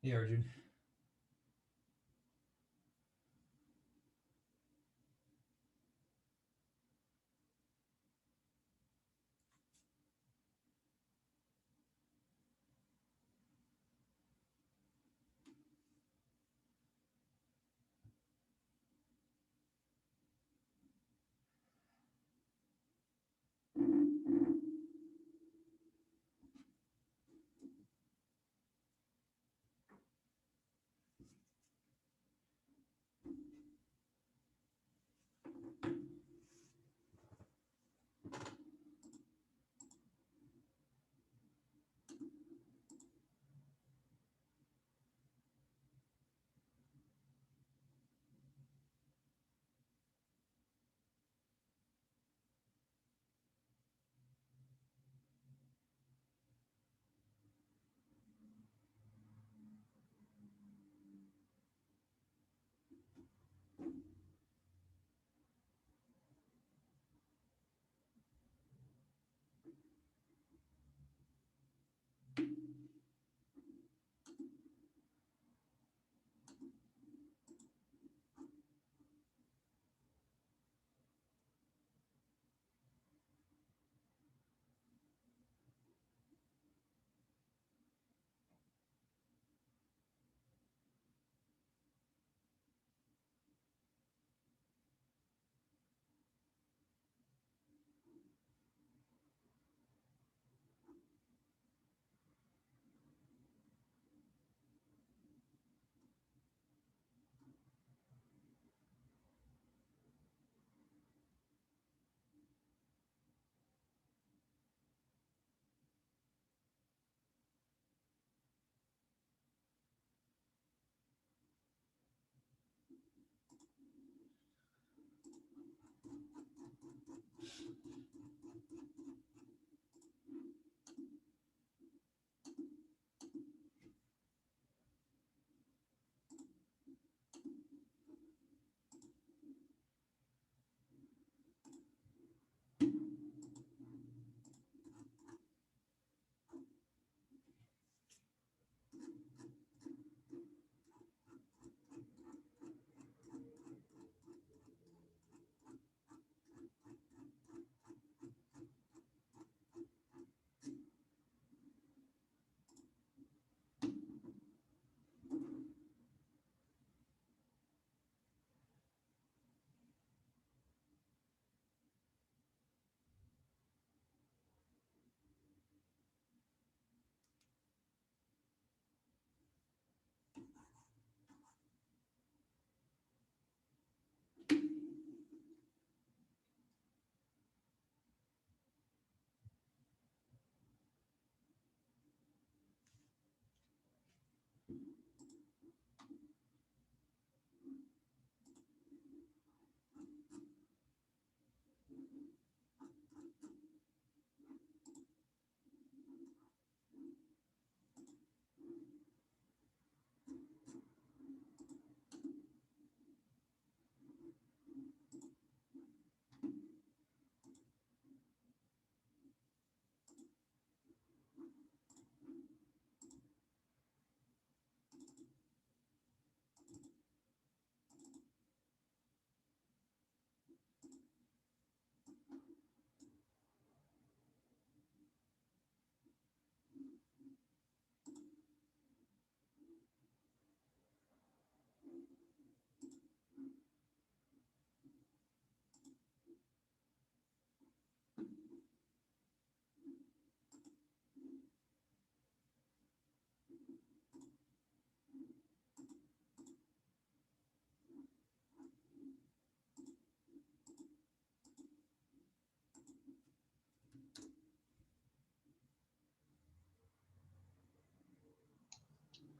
Hey, Arjun.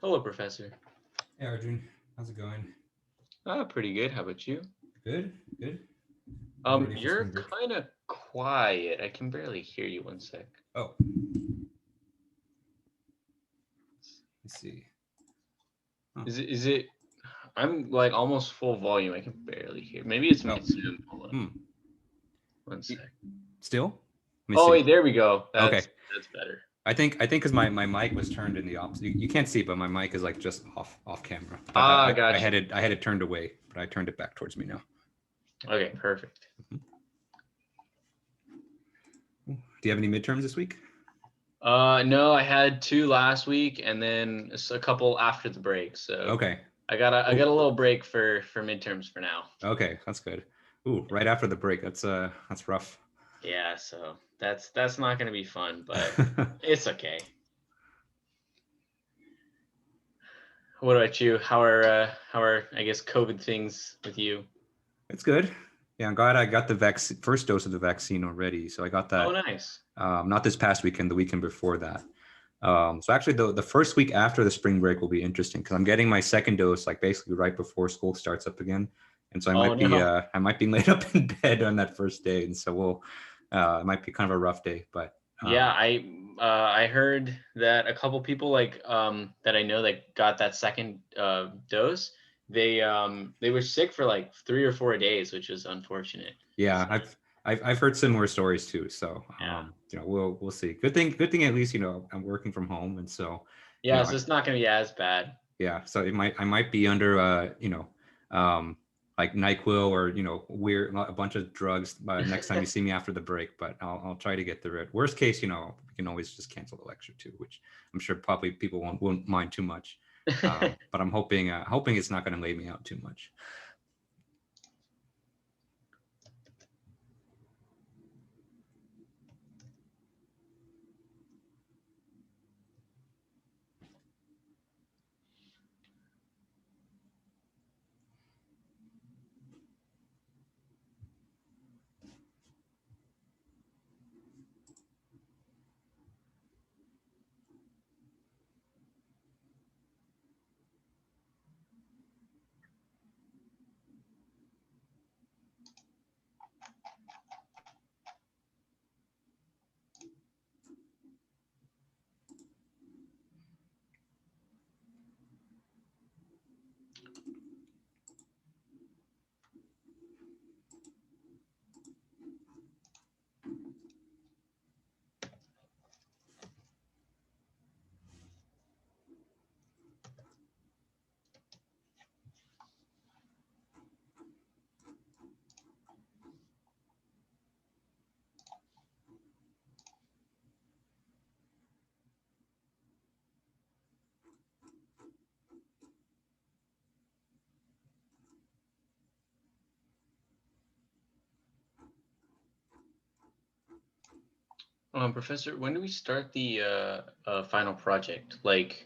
Hello, Professor. Hey, Arjun. How's it going? Pretty good. How about you? Good? Good? I'm ready for You're spring break. kind of quiet. I can barely hear you. One sec. Oh, let's see. Huh. Is it? I'm like almost full volume. I can barely hear. Maybe it's my Oh. Zoom. Hold on. Hmm. One sec. Still? Let me Oh see. wait, there we go. Okay. That's better. I think because my mic was turned in the opposite. You can't see, but my mic is like just off camera. But Ah, I gotcha. had it turned away, but I turned it back towards me now. Okay, perfect. Do you have any midterms this week? No, I had 2 last week and then a couple after the break. So Okay. I got a little break for midterms for now. Okay, that's good. Ooh, right after the break. That's rough. Yeah, so that's not going to be fun, but it's okay. What about you? How are I guess COVID things with you? It's good. Yeah, I'm glad I got the first dose of the vaccine already. So I got that. Oh, nice. Not this past weekend, the weekend before that. So actually, the first week after the spring break will be interesting because I'm getting my second dose like basically right before school starts up again, and so I might be laid up in bed on that first day, and so it might be kind of a rough day. But yeah, I heard that a couple people like that I know that got that second dose, they were sick for like 3 or 4 days, which is unfortunate. Yeah, So, I've heard similar stories too. So yeah. we'll see. Good thing at least I'm working from home, and so Yeah, so it's not going to be as bad. yeah, so I might be under like NyQuil or a bunch of drugs next time you see me after the break, but I'll try to get through it. Worst case, we can always just cancel the lecture too, which I'm sure probably people won't mind too much. But I'm hoping it's not going to lay me out too much. Professor, when do we start the final project? Like,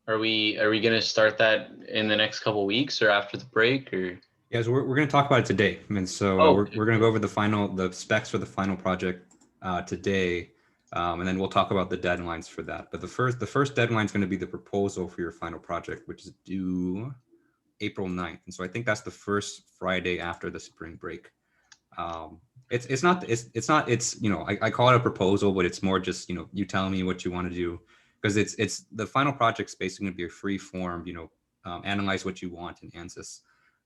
are we going to start that in the next couple weeks or after the break or? Yeah, so we're going to talk about it today. I mean, so we're going to go over the specs for the final project today, and then we'll talk about the deadlines for that. But the first deadline is going to be the proposal for your final project, which is due April 9th. And so I think that's the first Friday after the spring break. It's not I call it a proposal, but it's more just you telling me what you want to do, because it's the final project's basically going to be a free form, analyze what you want in Ansys.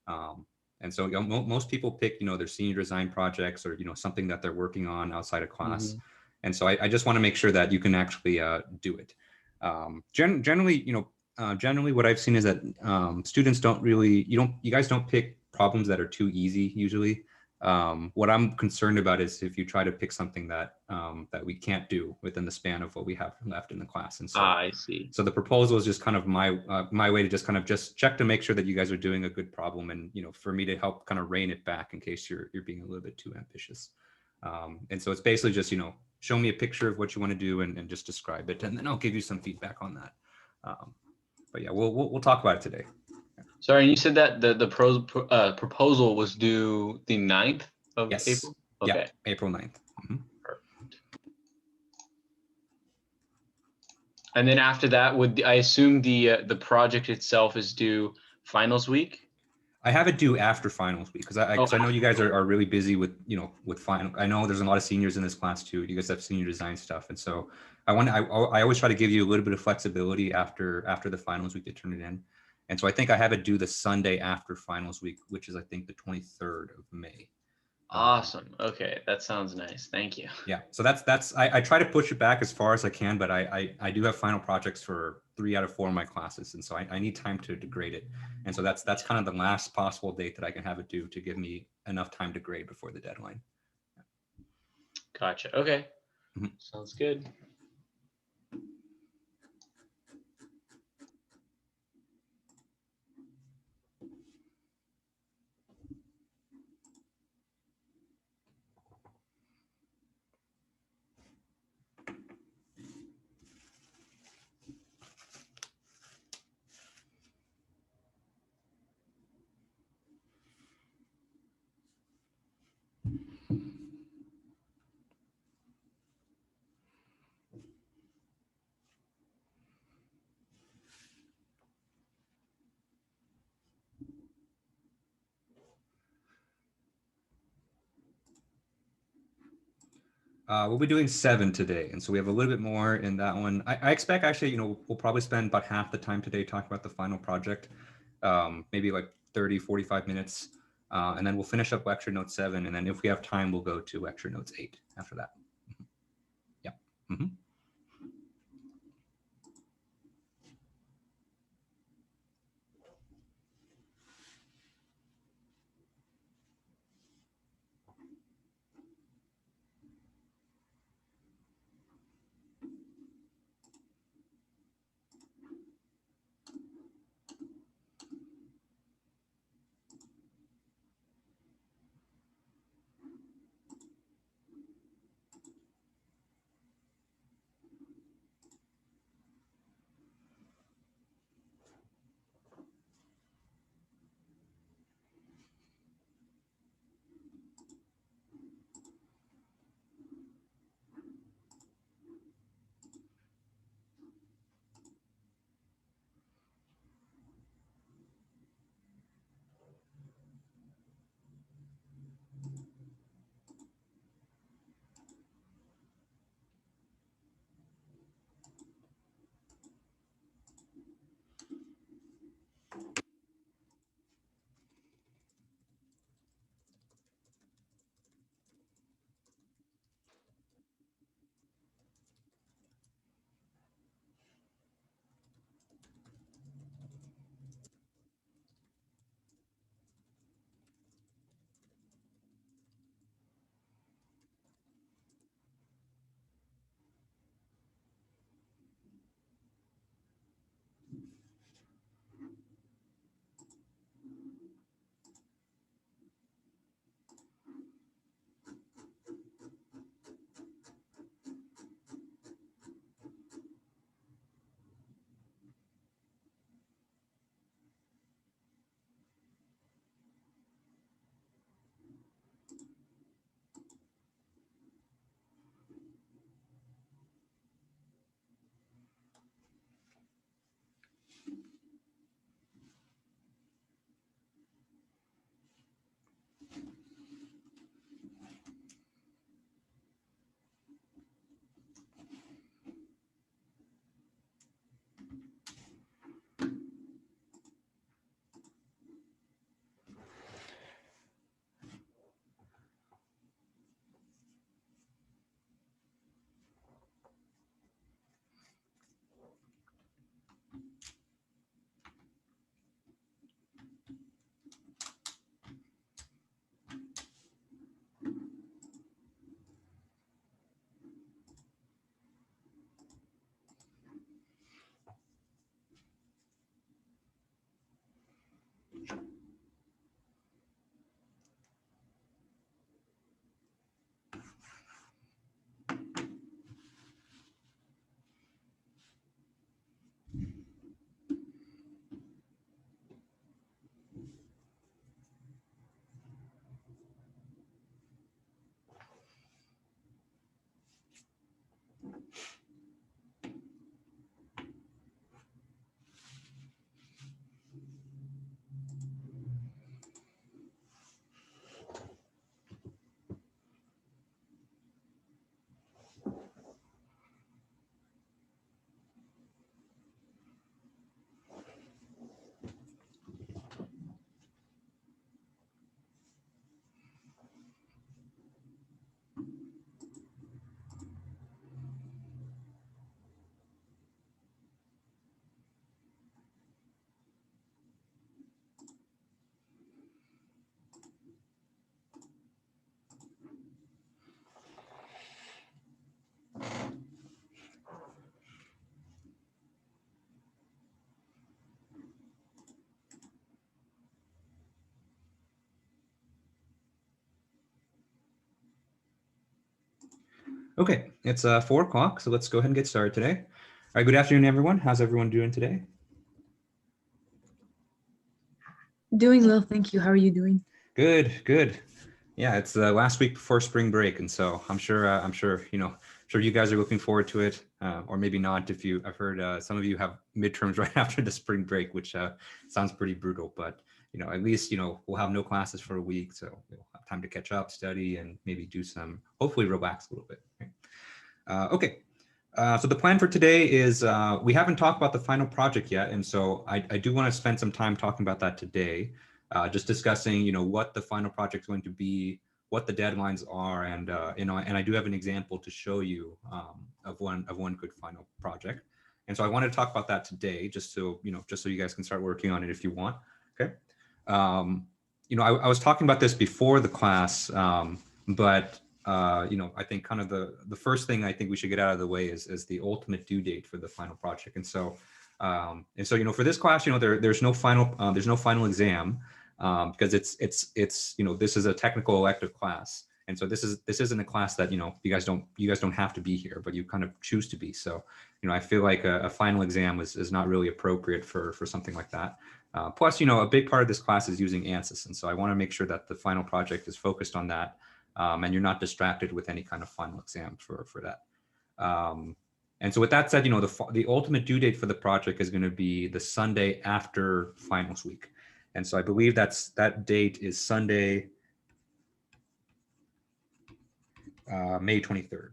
And so most people pick their senior design projects or something that they're working on outside of class. And so I just want to make sure that you can actually do it. Generally what I've seen is that students don't really, you guys don't pick problems that are too easy usually. What I'm concerned about is if you try to pick something that that we can't do within the span of what we have left in the class. And so I see. So the proposal is just kind of my way to just check to make sure that you guys are doing a good problem, and for me to help kind of rein it back in case you're being a little bit too ambitious. And so it's basically just show me a picture of what you want to do and just describe it, and then I'll give you some feedback on that. But yeah, we'll talk about it today. Sorry, you said that the proposal was due the 9th of April? Okay. Yeah, April 9th. And then after that, I assume the project itself is due finals week? I have it due after finals week because I know you guys are really busy with with final. I know there's a lot of seniors in this class too. You guys have senior design stuff, and so I always try to give you a little bit of flexibility after the finals week to turn it in. And so I think I have it due the Sunday after finals week, which is I think the 23rd of May. Awesome. Okay, that sounds nice. Thank you. Yeah, so I try to push it back as far as I can, but I do have final projects for 3 out of 4 of my classes, and so I need time to grade it. And so that's kind of the last possible date that I can have it due to give me enough time to grade before the deadline. Gotcha. Okay. Mhm. Sounds good. We'll be doing 7 today, and so we have a little bit more in that one. I expect actually, we'll probably spend about half the time today talking about the final project, maybe like 30, 45 minutes, and then we'll finish up lecture note 7, and then if we have time, we'll go to lecture notes 8 after that. Yeah. Mm-hmm. Okay, it's 4 o'clock, so let's go ahead and get started today. All right, good afternoon, everyone. How's everyone doing today? Doing well, thank you. How are you doing? Good, good. Yeah, it's the last week before spring break, and so I'm sure you guys are looking forward to it, or maybe not. I've heard some of you have midterms right after the spring break, which sounds pretty brutal, but at least we'll have no classes for a week, so we'll have time to catch up, study, and maybe do some, hopefully relax a little bit. Right? Okay. So the plan for today is we haven't talked about the final project yet, and so I do want to spend some time talking about that today, just discussing what the final project is going to be, what the deadlines are, and and I do have an example to show you of one good final project, and so I wanted to talk about that today, just so you guys can start working on it if you want. Okay. I was talking about this before the class, but I think kind of the first thing I think we should get out of the way is the ultimate due date for the final project. And so for this class, there's no final exam because it's this is a technical elective class. And so this isn't a class that, you guys don't have to be here, but you kind of choose to be. So, I feel like a final exam is not really appropriate for something like that. Plus, a big part of this class is using Ansys. And so I want to make sure that the final project is focused on that. And you're not distracted with any kind of final exam for that. And so with that said, the ultimate due date for the project is going to be the Sunday after finals week. And so I believe that date is Sunday, May 23rd.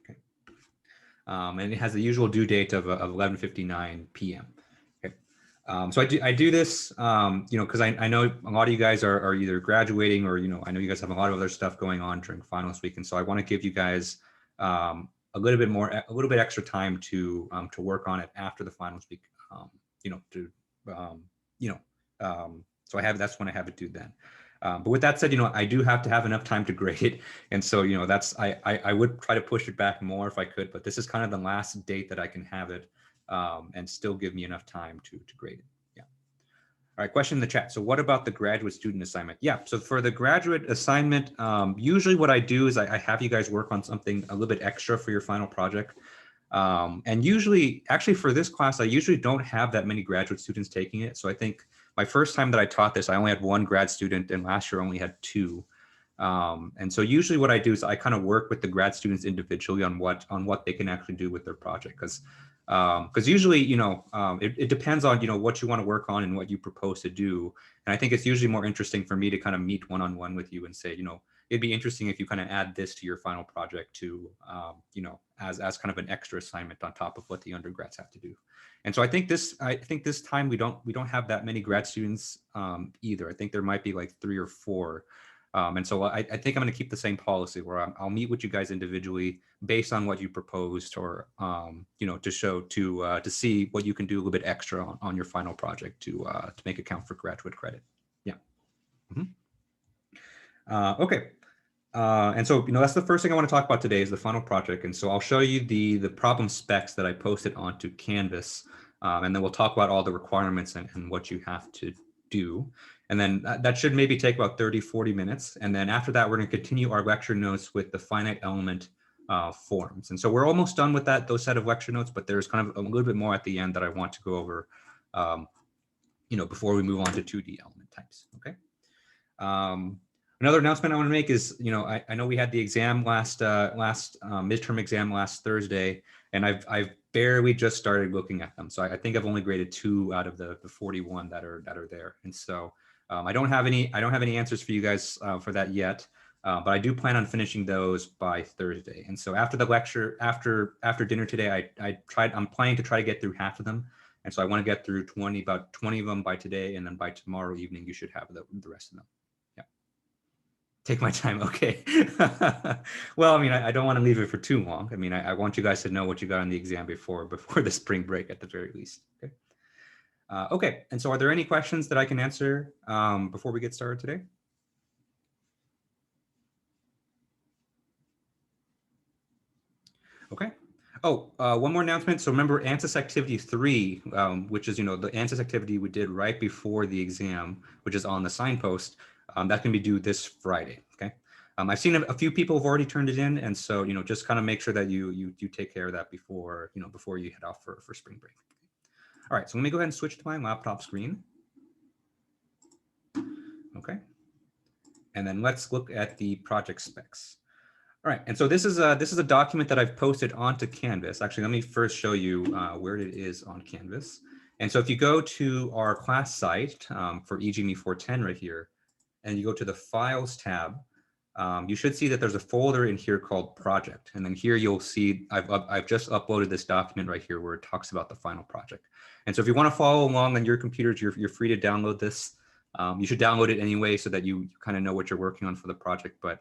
Okay. And it has the usual due date of 11:59 p.m. So I do this, because I know a lot of you guys are either graduating or, I know you guys have a lot of other stuff going on during finals week. And so I want to give you guys a little bit extra time to work on it after the finals week, so that's when I have it due then. But with that said, I do have to have enough time to grade it. And so, I would try to push it back more if I could, but this is kind of the last date that I can have it. And still give me enough time to grade it. Yeah. All right, question in the chat. So what about the graduate student assignment? Yeah, so for the graduate assignment, usually what I do is I have you guys work on something a little bit extra for your final project. And usually, actually for this class, I usually don't have that many graduate students taking it. So I think my first time that I taught this, I only had 1 grad student, and last year I only had 2. And so usually what I do is I kind of work with the grad students individually on what they can actually do with their project. Because usually, it depends on, what you want to work on and what you propose to do. And I think it's usually more interesting for me to kind of meet one-on-one with you and say, it'd be interesting if you kind of add this to your final project to, as kind of an extra assignment on top of what the undergrads have to do. And so I think this time we don't have that many grad students either. I think there might be like 3 or 4. And so I think I'm going to keep the same policy where I'll meet with you guys individually based on what you proposed, or to see what you can do a little bit extra on your final project to make it count for graduate credit. Yeah. Okay. And so that's the first thing I want to talk about today is the final project. And so I'll show you the problem specs that I posted onto Canvas, and then we'll talk about all the requirements and what you have to do. And then that should maybe take about 30-40 minutes. And then after that, we're going to continue our lecture notes with the finite element forms. And so we're almost done with those set of lecture notes, but there's kind of a little bit more at the end that I want to go over, before we move on to 2D element types. Okay. Another announcement I want to make is, I know we had the exam last midterm exam last Thursday, and I've barely just started looking at them. So I think I've only graded 2 out of the 41 that are there. And so I don't have any answers for you guys for that yet, but I do plan on finishing those by Thursday. And so after the lecture, after dinner today, I'm planning to try to get through half of them. And so I want to get through about 20 of them by today, and then by tomorrow evening, you should have the rest of them. Yeah. Take my time. Okay. Well, I don't want to leave it for too long. I want you guys to know what you got on the exam before the spring break at the very least. Okay. Okay, and so are there any questions that I can answer before we get started today? Okay. Oh, one more announcement. So remember Ansys Activity 3, which is, the Ansys activity we did right before the exam, which is on the signpost, that can be due this Friday, okay? I've seen a few people have already turned it in, and so just kind of make sure that you take care of that before before you head off for spring break. All right, so let me go ahead and switch to my laptop screen. Okay, and then let's look at the project specs. All right, and so this is a document that I've posted onto Canvas. Actually, let me first show you where it is on Canvas. And so if you go to our class site for EGME 410 right here, and you go to the Files tab, you should see that there's a folder in here called Project. And then here you'll see I've just uploaded this document right here where it talks about the final project. And so if you want to follow along on your computers, you're free to download this. You should download it anyway so that you kind of know what you're working on for the project. But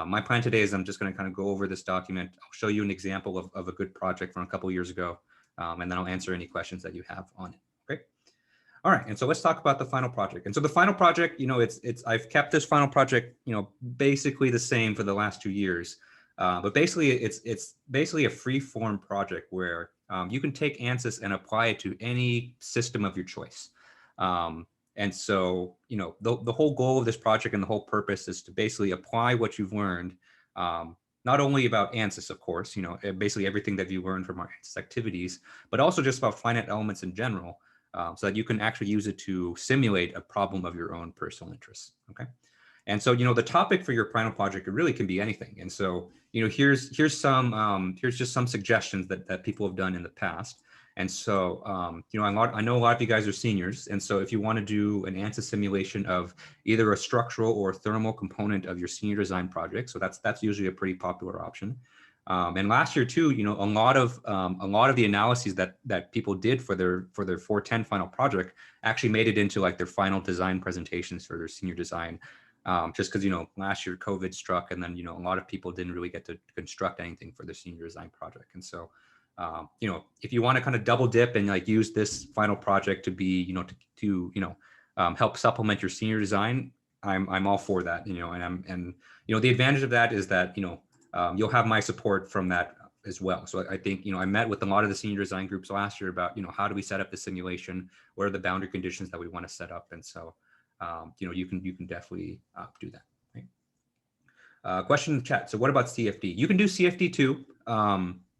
my plan today is I'm just going to kind of go over this document. I'll show you an example of a good project from a couple of years ago, and then I'll answer any questions that you have on it. Okay. All right, and so let's talk about the final project. And so the final project, I've kept this final project, basically the same for the last 2 years. But basically, it's basically a free-form project where you can take Ansys and apply it to any system of your choice. And so, the whole goal of this project and the whole purpose is to basically apply what you've learned, not only about Ansys, of course, basically everything that you learned from our Ansys activities, but also just about finite elements in general, so that you can actually use it to simulate a problem of your own personal interest. Okay. And so, the topic for your final project, it really can be anything. And so, here's just some suggestions that people have done in the past. And so, I know a lot of you guys are seniors. And so if you want to do an Ansys simulation of either a structural or thermal component of your senior design project, so that's usually a pretty popular option. And last year too, a lot of the analyses that people did for their 410 final project actually made it into like their final design presentations for their senior design. Just because, last year COVID struck, and then, a lot of people didn't really get to construct anything for their senior design project. And so, if you want to kind of double dip and like use this final project to be, help supplement your senior design, I'm all for that, and the advantage of that is that, you'll have my support from that as well. So I think, I met with a lot of the senior design groups last year about, how do we set up the simulation? What are the boundary conditions that we want to set up? And so, you can definitely do that. Right? Question in the chat. So what about CFD? You can do CFD too.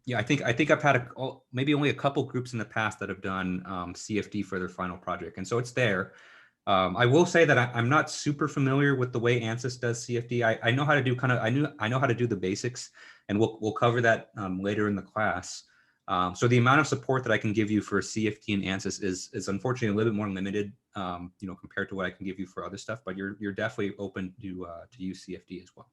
Yeah, I think I've had maybe only a couple groups in the past that have done CFD for their final project, and so it's there. I will say that I'm not super familiar with the way Ansys does CFD. I know how to do I know how to do the basics, and we'll cover that later in the class. So the amount of support that I can give you for CFD and Ansys is unfortunately a little bit more limited, compared to what I can give you for other stuff. But you're definitely open to use CFD as well.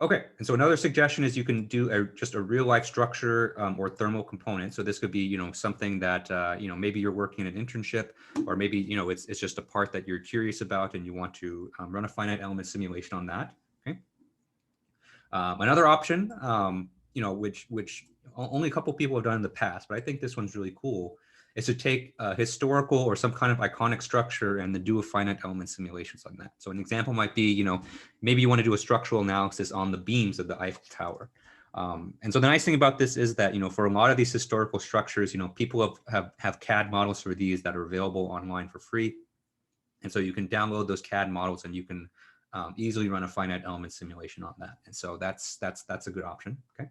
Okay, and so another suggestion is you can do just a real life structure or thermal component. So this could be, something that, maybe you're working in an internship, or maybe, it's just a part that you're curious about and you want to run a finite element simulation on that. Okay. Another option, which only a couple people have done in the past, but I think this one's really cool, is to take a historical or some kind of iconic structure and then do a finite element simulations on that. So an example might be, maybe you want to do a structural analysis on the beams of the Eiffel Tower. And so the nice thing about this is that, for a lot of these historical structures, people have CAD models for these that are available online for free. And so you can download those CAD models and you can easily run a finite element simulation on that. And so that's a good option. Okay.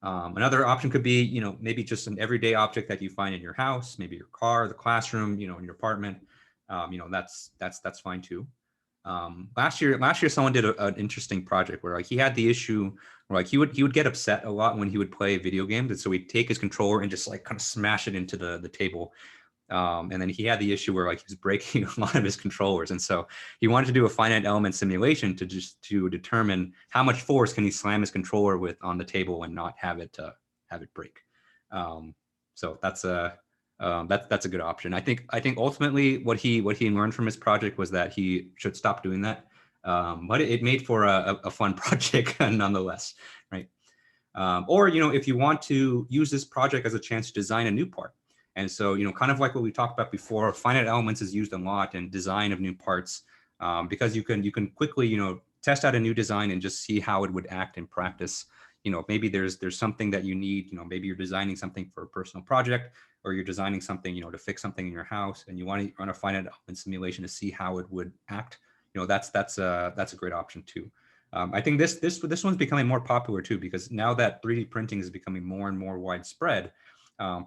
Another option could be, maybe just an everyday object that you find in your house, maybe your car, the classroom, in your apartment. That's fine too. Last year, someone did an interesting project where like he had the issue where like he would get upset a lot when he would play video games, and so he'd take his controller and just like kind of smash it into the table. And then he had the issue where like he was breaking a lot of his controllers. And so he wanted to do a finite element simulation to determine how much force can he slam his controller with on the table and not have it break. So that's a good option. I think ultimately what he learned from his project was that he should stop doing that. But it made for a fun project nonetheless, right? Or, if you want to use this project as a chance to design a new part. And so, kind of like what we talked about before, finite elements is used a lot in design of new parts, because you can quickly, test out a new design and just see how it would act in practice. Maybe there's something that you need, maybe you're designing something for a personal project, or you're designing something, to fix something in your house, and you want to run a finite element simulation to see how it would act, that's a great option too. I think this one's becoming more popular too, because now that 3D printing is becoming more and more widespread,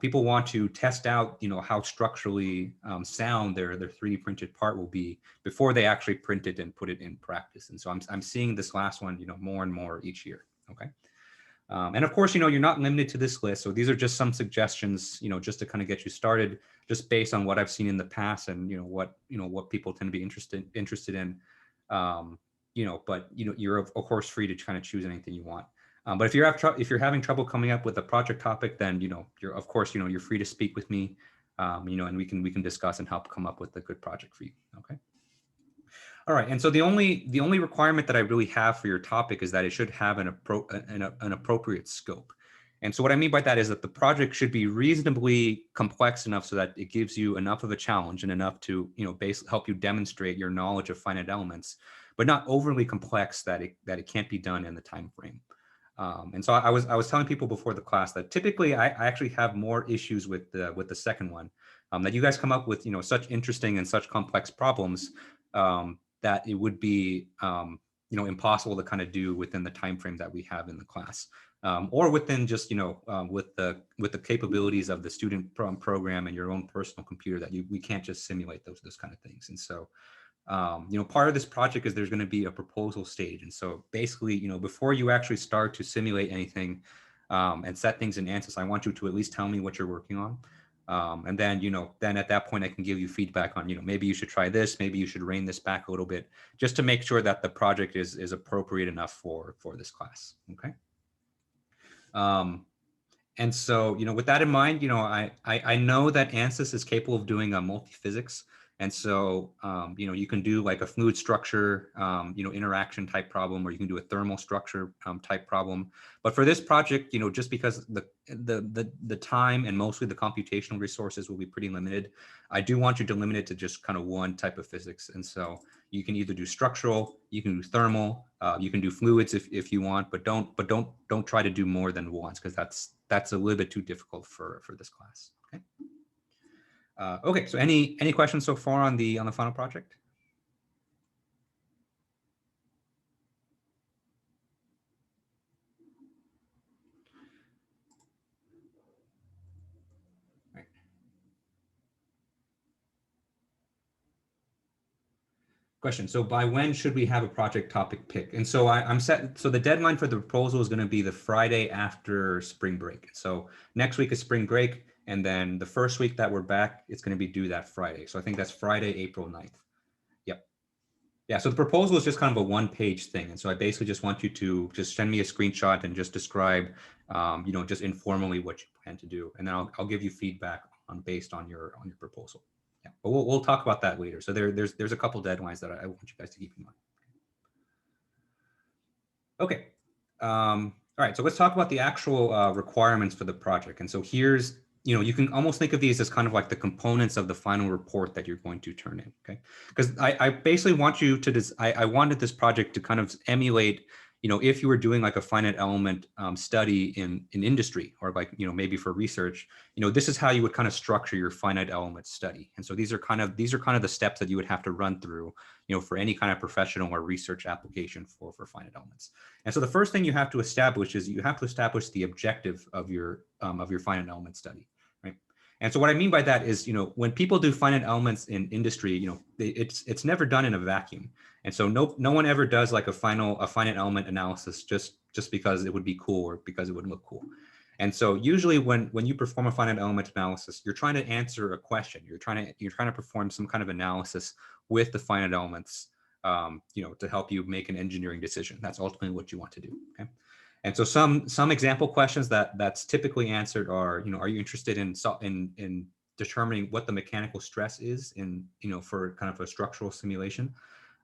people want to test out, how structurally sound their 3D printed part will be before they actually print it and put it in practice. And so I'm seeing this last one, more and more each year. Okay. And of course, you're not limited to this list. So these are just some suggestions, just to kind of get you started, just based on what I've seen in the past and, what people tend to be interested in. But you're of course free to kind of choose anything you want. But if you're having trouble coming up with a project topic, then you're of course you're free to speak with me, and we can discuss and help come up with a good project for you. Okay. All right, and so the only requirement that I really have for your topic is that it should have an appropriate scope. And so what I mean by that is that the project should be reasonably complex enough so that it gives you enough of a challenge and enough to help you demonstrate your knowledge of finite elements, but not overly complex that it can't be done in the time frame. And so I was telling people before the class that typically I actually have more issues with the second one, that you guys come up with such interesting and such complex problems that it would be impossible to kind of do within the time frame that we have in the class, or within just with the capabilities of the student program and your own personal computer, that we can't just simulate those kind of things. And so part of this project is there's going to be a proposal stage. And so basically, before you actually start to simulate anything and set things in Ansys, I want you to at least tell me what you're working on. And then, then at that point, I can give you feedback on, maybe you should try this, maybe you should rein this back a little bit, just to make sure that the project is appropriate enough for this class. Okay. And so, with that in mind, I know that Ansys is capable of doing a multi-physics. And so, you can do like a fluid structure, interaction type problem, or you can do a thermal structure type problem. But for this project, just because the time and mostly the computational resources will be pretty limited, I do want you to limit it to just kind of one type of physics. And so you can either do structural, you can do thermal, you can do fluids if you want, but don't try to do more than once, because that's a little bit too difficult for this class. Okay. Okay, so any questions so far on the final project? Right. Question. So by when should we have a project topic pick? And so I'm set. So the deadline for the proposal is going to be the Friday after spring break. So next week is spring break. And then the first week that we're back, it's going to be due that Friday. So I think that's Friday, April 9th. Yep. Yeah, so the proposal is just kind of a one-page thing. And so I basically just want you to just send me a screenshot and just describe, just informally what you plan to do. And then I'll give you feedback based on your proposal. Yeah, but we'll talk about that later. So there's a couple deadlines that I want you guys to keep in mind. Okay. All right, so let's talk about the actual requirements for the project. And so here's, you can almost think of these as kind of like the components of the final report that you're going to turn in, okay? Because I basically want you to, I wanted this project to kind of emulate, if you were doing like a finite element study in industry, or like, maybe for research, this is how you would kind of structure your finite element study. And so these are kind of the steps that you would have to run through, for any kind of professional or research application for finite elements. And so the first thing you have to establish is you have to establish the objective of your finite element study, right? And so what I mean by that is, when people do finite elements in industry, it's never done in a vacuum. And so no one ever does like a finite element analysis just because it would be cool or because it would look cool. And so usually when you perform a finite element analysis, you're trying to answer a question. You're trying to perform some kind of analysis with the finite elements, to help you make an engineering decision. That's ultimately what you want to do. Okay. And so some example questions that's typically answered are, are you interested in determining what the mechanical stress is for kind of a structural simulation?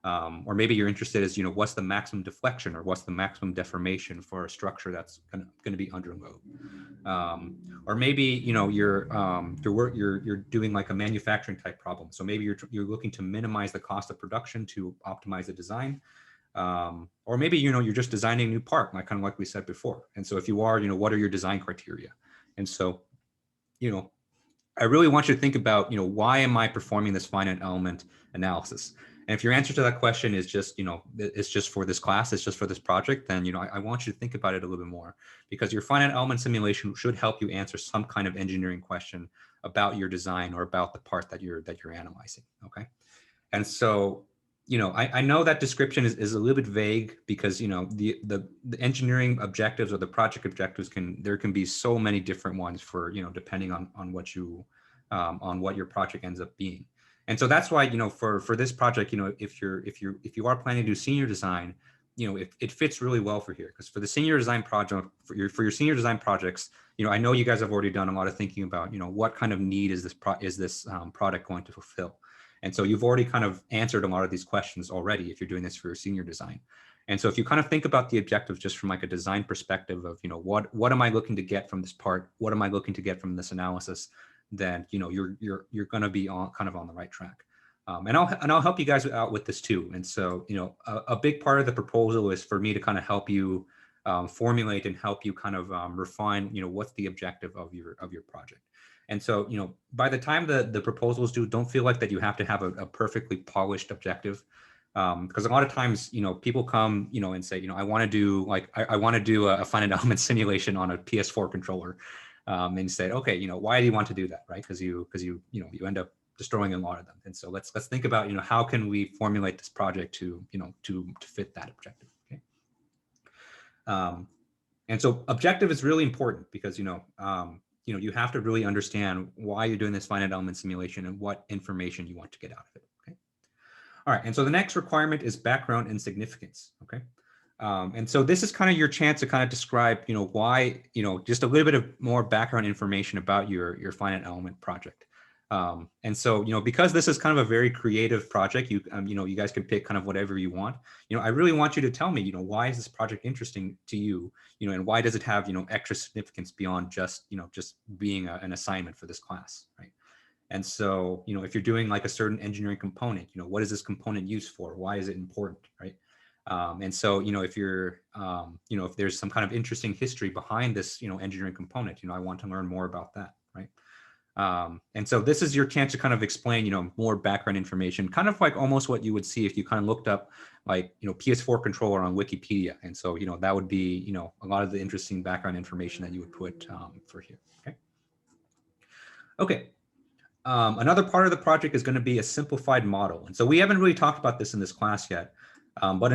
Or maybe you're interested as, what's the maximum deflection or what's the maximum deformation for a structure that's going to be under load? Or maybe, you're doing like a manufacturing type problem. So maybe you're looking to minimize the cost of production to optimize the design. Or maybe, you're just designing a new part, kind of like we said before. And so if you are, what are your design criteria? And so, I really want you to think about, why am I performing this finite element analysis? And if your answer to that question is just, it's just for this class, it's just for this project, then, I want you to think about it a little bit more, because your finite element simulation should help you answer some kind of engineering question about your design or about the part that you're analyzing. Okay. And so, I know that description is a little bit vague, because, the engineering objectives or the project objectives there can be so many different ones for, depending on what your project ends up being. And so that's why, for this project, if you are planning to do senior design, it fits really well for here, because for the senior design project, for your senior design projects, I know you guys have already done a lot of thinking about, what kind of need is this product going to fulfill. And so you've already kind of answered a lot of these questions already if you're doing this for your senior design. And so if you kind of think about the objectives just from like a design perspective of, what am I looking to get from this part? What am I looking to get from this analysis? Then, you're going to be kind of on the right track. And I'll help you guys out with this too. And so, a big part of the proposal is for me to kind of help you formulate and help you kind of refine, what's the objective of your project. And so, by the time the proposals due, don't feel like that you have to have a perfectly polished objective. Because a lot of times, people come, and say, I want to do I want to do a finite element simulation on a PS4 controller. And you say, okay, why do you want to do that, right? Because you end up destroying a lot of them. And so let's think about, how can we formulate this project to fit that objective. Okay. And so objective is really important, because you have to really understand why you're doing this finite element simulation and what information you want to get out of it. Okay. All right. And so the next requirement is background and significance. Okay. And so this is kind of your chance to kind of describe, why, just a little bit of more background information about your finite element project. And so, because this is kind of a very creative project, you guys can pick kind of whatever you want. I really want you to tell me, why is this project interesting to you, and why does it have, extra significance beyond just, just being an assignment for this class, right? And so, if you're doing like a certain engineering component, what is this component used for? Why is it important, right? And so, if you're, if there's some kind of interesting history behind this, engineering component, I want to learn more about that, right? And so this is your chance to kind of explain, more background information, kind of like almost what you would see if you kind of looked up like, PS4 controller on Wikipedia. And so, that would be, a lot of the interesting background information that you would put for here, okay? Okay. Another part of the project is going to be a simplified model. And so we haven't really talked about this in this class yet. But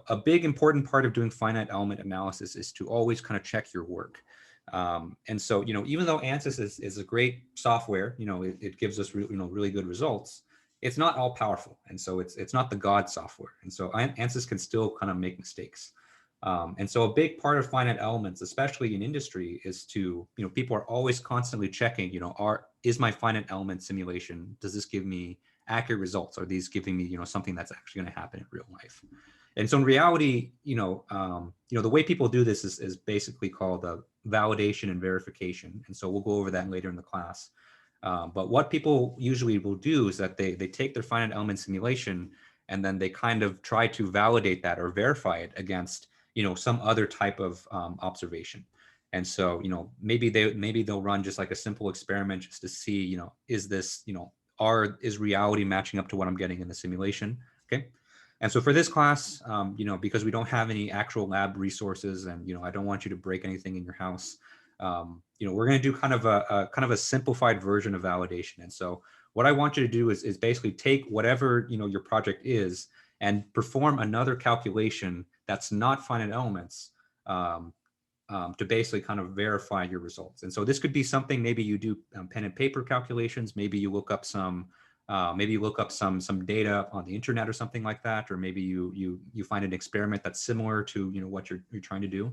a big important part of doing finite element analysis is to always kind of check your work. And so, even though Ansys is a great software, it gives us really good results, it's not all powerful. And so it's not the God software. And so Ansys can still kind of make mistakes. And so a big part of finite elements, especially in industry, is to, people are always constantly checking, is my finite element simulation, does this give me accurate results? Are these giving me, something that's actually going to happen in real life? And so in reality, the way people do this is basically called validation and verification. And so we'll go over that later in the class. But what people usually will do is that they take their finite element simulation and then they kind of try to validate that or verify it against, some other type of observation. And so, maybe they'll run just like a simple experiment just to see, is this, is reality matching up to what I'm getting in the simulation? Okay. And so for this class, because we don't have any actual lab resources and, I don't want you to break anything in your house, we're going to do kind of a simplified version of validation. And so what I want you to do is basically take whatever, your project is and perform another calculation that's not finite elements to basically kind of verify your results. And so this could be something, maybe you do pen and paper calculations, maybe you look up some data on the internet or something like that, or maybe you find an experiment that's similar to what you're trying to do.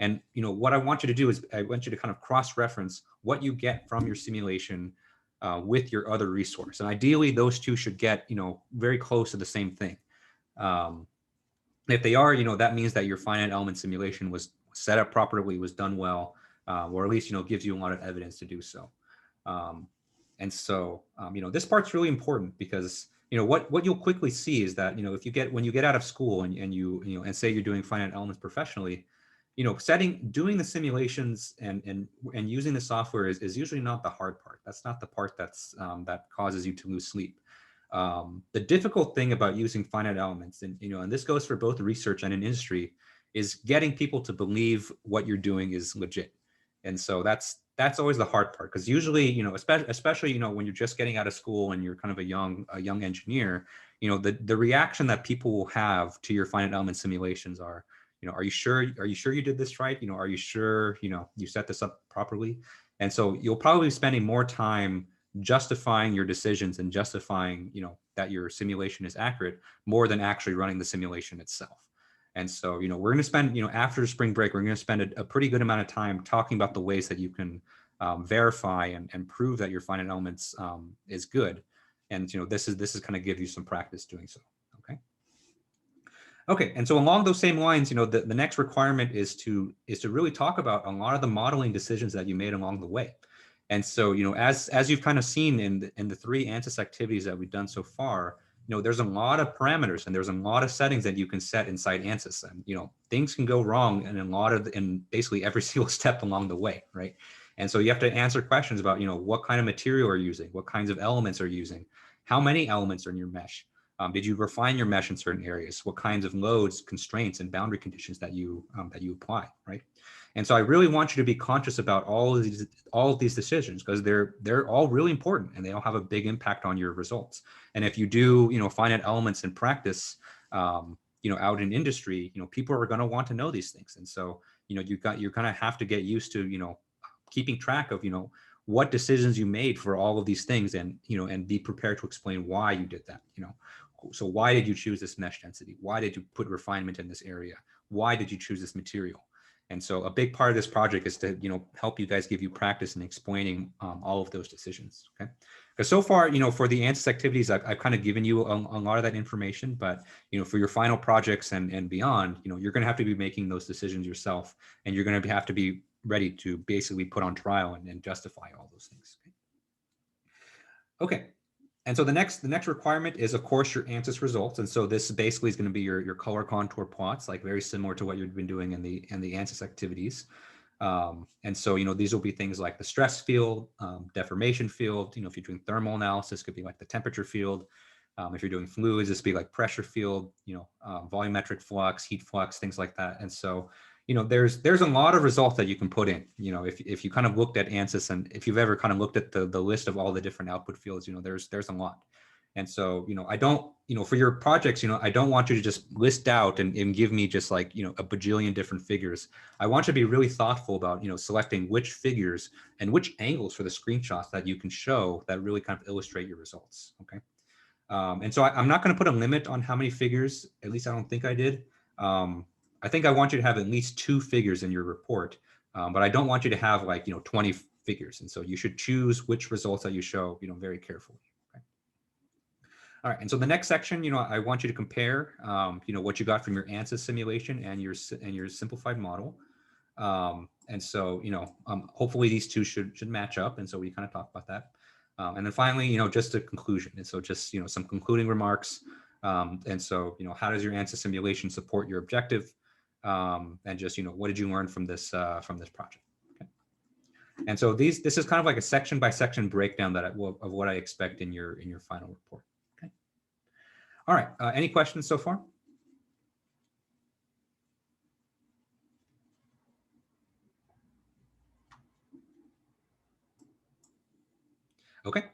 And what I want you to do is I want you to kind of cross-reference what you get from your simulation with your other resource. And ideally, those two should get very close to the same thing. If they are, that means that your finite element simulation was set up properly, was done well, or at least gives you a lot of evidence to do so. And so, this part's really important because what you'll quickly see is that when you get out of school and you say you're doing finite elements professionally, doing the simulations and using the software is usually not the hard part. That's not the part that causes you to lose sleep. The difficult thing about using finite elements, and and this goes for both research and in industry, is getting people to believe what you're doing is legit. And so that's always the hard part, because usually, especially when you're just getting out of school and you're kind of a young engineer, the reaction that people will have to your finite element simulations are, are you sure you did this right? Are you sure you set this up properly? And so you'll probably be spending more time justifying your decisions and justifying that your simulation is accurate more than actually running the simulation itself. And so we're going to spend after spring break, we're going to spend a pretty good amount of time talking about the ways that you can verify and prove that your finite elements is good. And this is kind of give you some practice doing so. Okay, and so along those same lines, the next requirement is to really talk about a lot of the modeling decisions that you made along the way. And so as you've kind of seen in the 3 Ansys activities that we've done so far, there's a lot of parameters and there's a lot of settings that you can set inside Ansys, and things can go wrong in basically every single step along the way, right? And so you have to answer questions about what kind of material are you using, what kinds of elements are you using, how many elements are in your mesh. Did you refine your mesh in certain areas? What kinds of loads, constraints, and boundary conditions that you apply, right? And so I really want you to be conscious about all of these decisions, because they're all really important and they all have a big impact on your results. And if you do finite elements in practice, out in industry, people are going to want to know these things. And so you kind of have to get used to keeping track of what decisions you made for all of these things, and and be prepared to explain why you did that. So why did you choose this mesh density? Why did you put refinement in this area? Why did you choose this material? And so a big part of this project is to help you guys, give you practice in explaining all of those decisions. Okay, because so far for the Ansys activities, I've kind of given you a lot of that information, but for your final projects and beyond, you're going to have to be making those decisions yourself, and you're going to have to be ready to basically put on trial and justify all those things. Okay. And so the next requirement is, of course, your Ansys results. And so this basically is going to be your color contour plots, like very similar to what you've been doing in the Ansys activities. And so these will be things like the stress field, deformation field. If you're doing thermal analysis, it could be like the temperature field. If you're doing fluids, this would be like pressure field, volumetric flux, heat flux, things like that. And so there's a lot of results that you can put in. If you kind of looked at Ansys, and if you've ever kind of looked at the list of all the different output fields, there's a lot. And so I don't, for your projects, I don't want you to just list out and give me just like a bajillion different figures. I want you to be really thoughtful about selecting which figures and which angles for the screenshots that you can show that really kind of illustrate your results. Okay. And so I'm not going to put a limit on how many figures. At least I don't think I did. I think I want you to have at least 2 figures in your report, but I don't want you to have like 20 figures. And so you should choose which results that you show very carefully. Okay. All right, and so the next section, I want you to compare what you got from your Ansys simulation and your simplified model. And so hopefully these two should match up, and so we kind of talk about that. And then finally, just a conclusion. And so just some concluding remarks. And so how does your Ansys simulation support your objective? And just what did you learn from this project? Okay. And so this is kind of like a section by section breakdown of what I expect in your final report. Okay. All right. Any questions so far? Okay.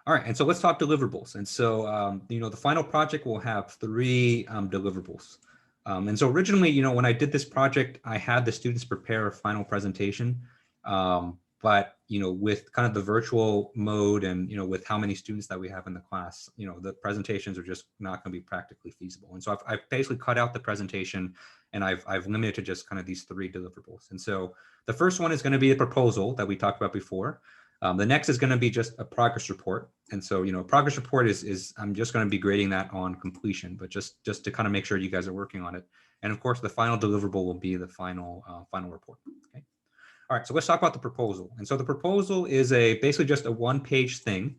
All right, and so let's talk deliverables. And so, the final project will have 3 deliverables. And so originally, when I did this project, I had the students prepare a final presentation. But, with kind of the virtual mode and, with how many students that we have in the class, the presentations are just not going to be practically feasible. And so I've basically cut out the presentation, and I've limited to just kind of these 3 deliverables. And so the first one is going to be a proposal that we talked about before. The next is going to be just a progress report. And so, a progress report is I'm just going to be grading that on completion, but just to kind of make sure you guys are working on it. And of course, the final deliverable will be the final report. Okay. All right, so let's talk about the proposal. And so the proposal is basically just a 1-page thing.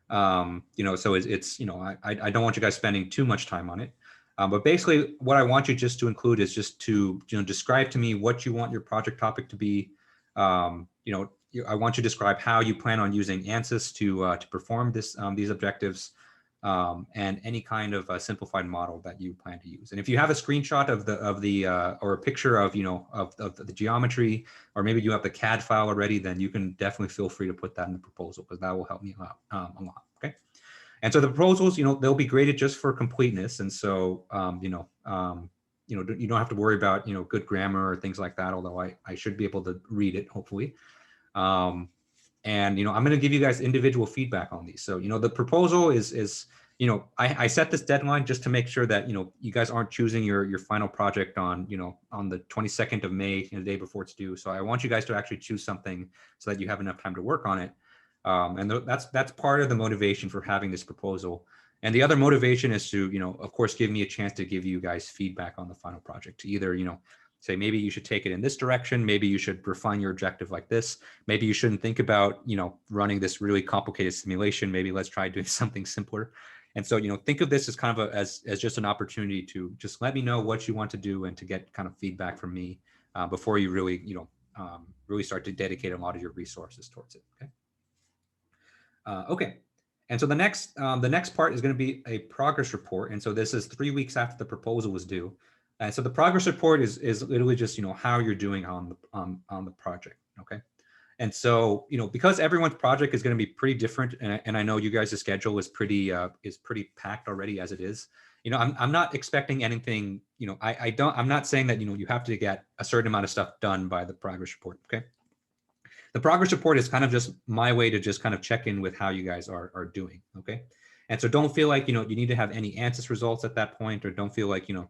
So it's I don't want you guys spending too much time on it. But basically what I want you just to include is just to describe to me what you want your project topic to be. I want you to describe how you plan on using Ansys to perform these objectives. and any kind of a simplified model that you plan to use. And if you have a screenshot of the or a picture of of the geometry, or maybe you have the CAD file already, then you can definitely feel free to put that in the proposal, because that will help me out a lot. Okay. And so the proposals, they'll be graded just for completeness, and so you don't have to worry about good grammar or things like that. Although I should be able to read it, hopefully. And I'm going to give you guys individual feedback on these. So the proposal is I set this deadline just to make sure that you guys aren't choosing your final project on on the 22nd of May, the day before it's due. So I want you guys to actually choose something so that you have enough time to work on it. And that's part of the motivation for having this proposal. And the other motivation is to of course give me a chance to give you guys feedback on the final project, to either say maybe you should take it in this direction, maybe you should refine your objective like this, maybe you shouldn't think about running this really complicated simulation, maybe let's try doing something simpler. And so think of this as kind of as just an opportunity to just let me know what you want to do and to get kind of feedback from me before you really really start to dedicate a lot of your resources towards it. Okay. Okay. And so the next part is going to be a progress report. And so this is 3 weeks after the proposal was due. And so the progress report is literally just how you're doing on the project. Okay. And so because everyone's project is going to be pretty different, and I know you guys' schedule is pretty packed already as it is. I'm not expecting anything. I'm not saying that you have to get a certain amount of stuff done by the progress report. Okay. The progress report is kind of just my way to just kind of check in with how you guys are doing. Okay. And so don't feel like you need to have any Ansys results at that point, or don't feel like you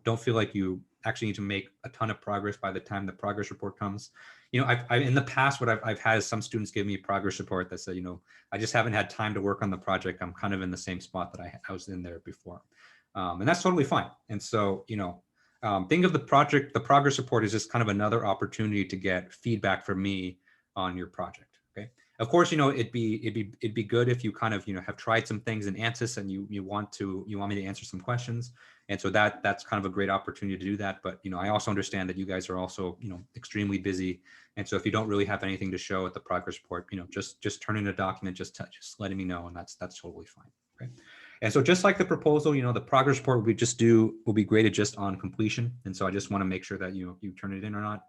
don't feel like you actually need to make a ton of progress by the time the progress report comes. I in the past, what I've had is some students give me a progress report that said, I just haven't had time to work on the project. I'm kind of in the same spot that I was in there before, and that's totally fine. And so think of the progress report as just kind of another opportunity to get feedback from me on your project. Okay. Of course, it'd be good if you kind of have tried some things in Ansys and you want me to answer some questions, and so that's kind of a great opportunity to do that. But I also understand that you guys are also extremely busy, and so if you don't really have anything to show at the progress report, just turn in a document, just letting me know, and that's totally fine. Okay. And so just like the proposal, the progress report will be graded just on completion, and so I just want to make sure that you turn it in or not.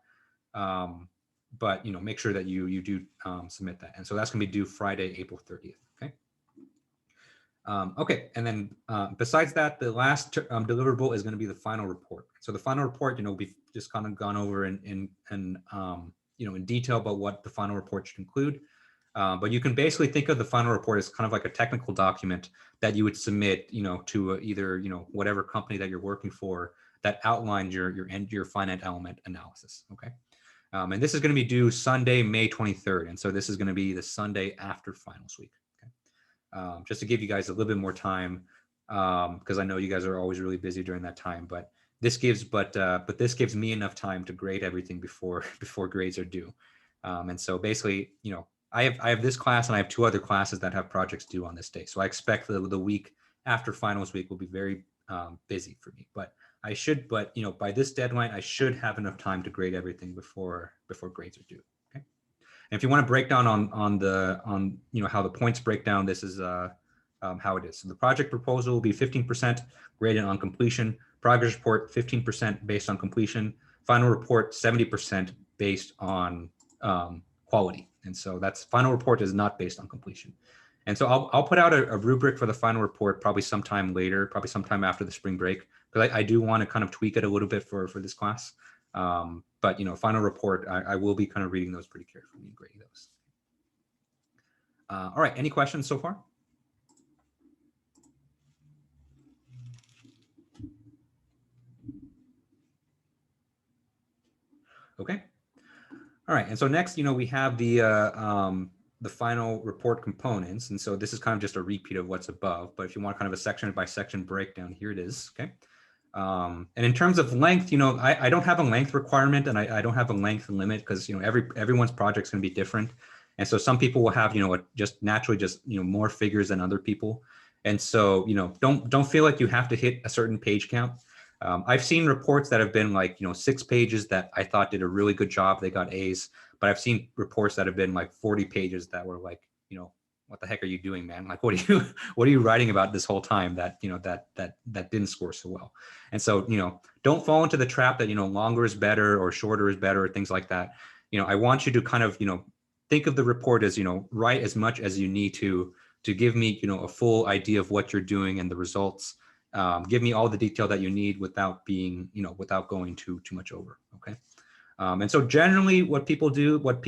But make sure that you do submit that. And so that's going to be due Friday, April 30th. Okay. Okay. And then besides that, the last deliverable is going to be the final report. So the final report, we've just kind of gone over in detail about what the final report should include. But you can basically think of the final report as kind of like a technical document that you would submit, to either whatever company that you're working for that outlines your finite element analysis. Okay. And this is going to be due Sunday, May 23rd. And so this is going to be the Sunday after finals week. Okay. Just to give you guys a little bit more time, because I know you guys are always really busy during that time. But this gives me enough time to grade everything before grades are due. And so basically, I have this class and I have 2 other classes that have projects due on this day. So I expect the week after finals week will be very busy for me. But by this deadline, I should have enough time to grade everything before grades are due. Okay. And if you want to break down on how the points break down, this is how it is. So the project proposal will be 15% graded on completion. Progress report 15% based on completion. Final report 70% based on quality. And so that's final report is not based on completion. And so I'll put out a rubric for the final report probably sometime later, probably sometime after the spring break, because I do want to kind of tweak it a little bit for this class. But final report, I will be kind of reading those pretty carefully and grading those. All right, any questions so far? Okay. All right, and so next, we have the final report components. And so this is kind of just a repeat of what's above, but if you want kind of a section by section breakdown, here it is. Okay. And in terms of length, I don't have a length requirement, and I don't have a length limit, because everyone's project is going to be different, and so some people will have just naturally more figures than other people, and so don't feel like you have to hit a certain page count. I've seen reports that have been like 6 pages that I thought did a really good job, they got A's, but I've seen reports that have been like 40 pages that were like what the heck are you doing, man? Like, what are you writing about this whole time that, that didn't score so well? And so, don't fall into the trap that, longer is better or shorter is better or things like that. I want you to kind of, think of the report as, write as much as you need to give me, a full idea of what you're doing and the results. Give me all the detail that you need without being, without going too much over. Okay. And so generally what people do, what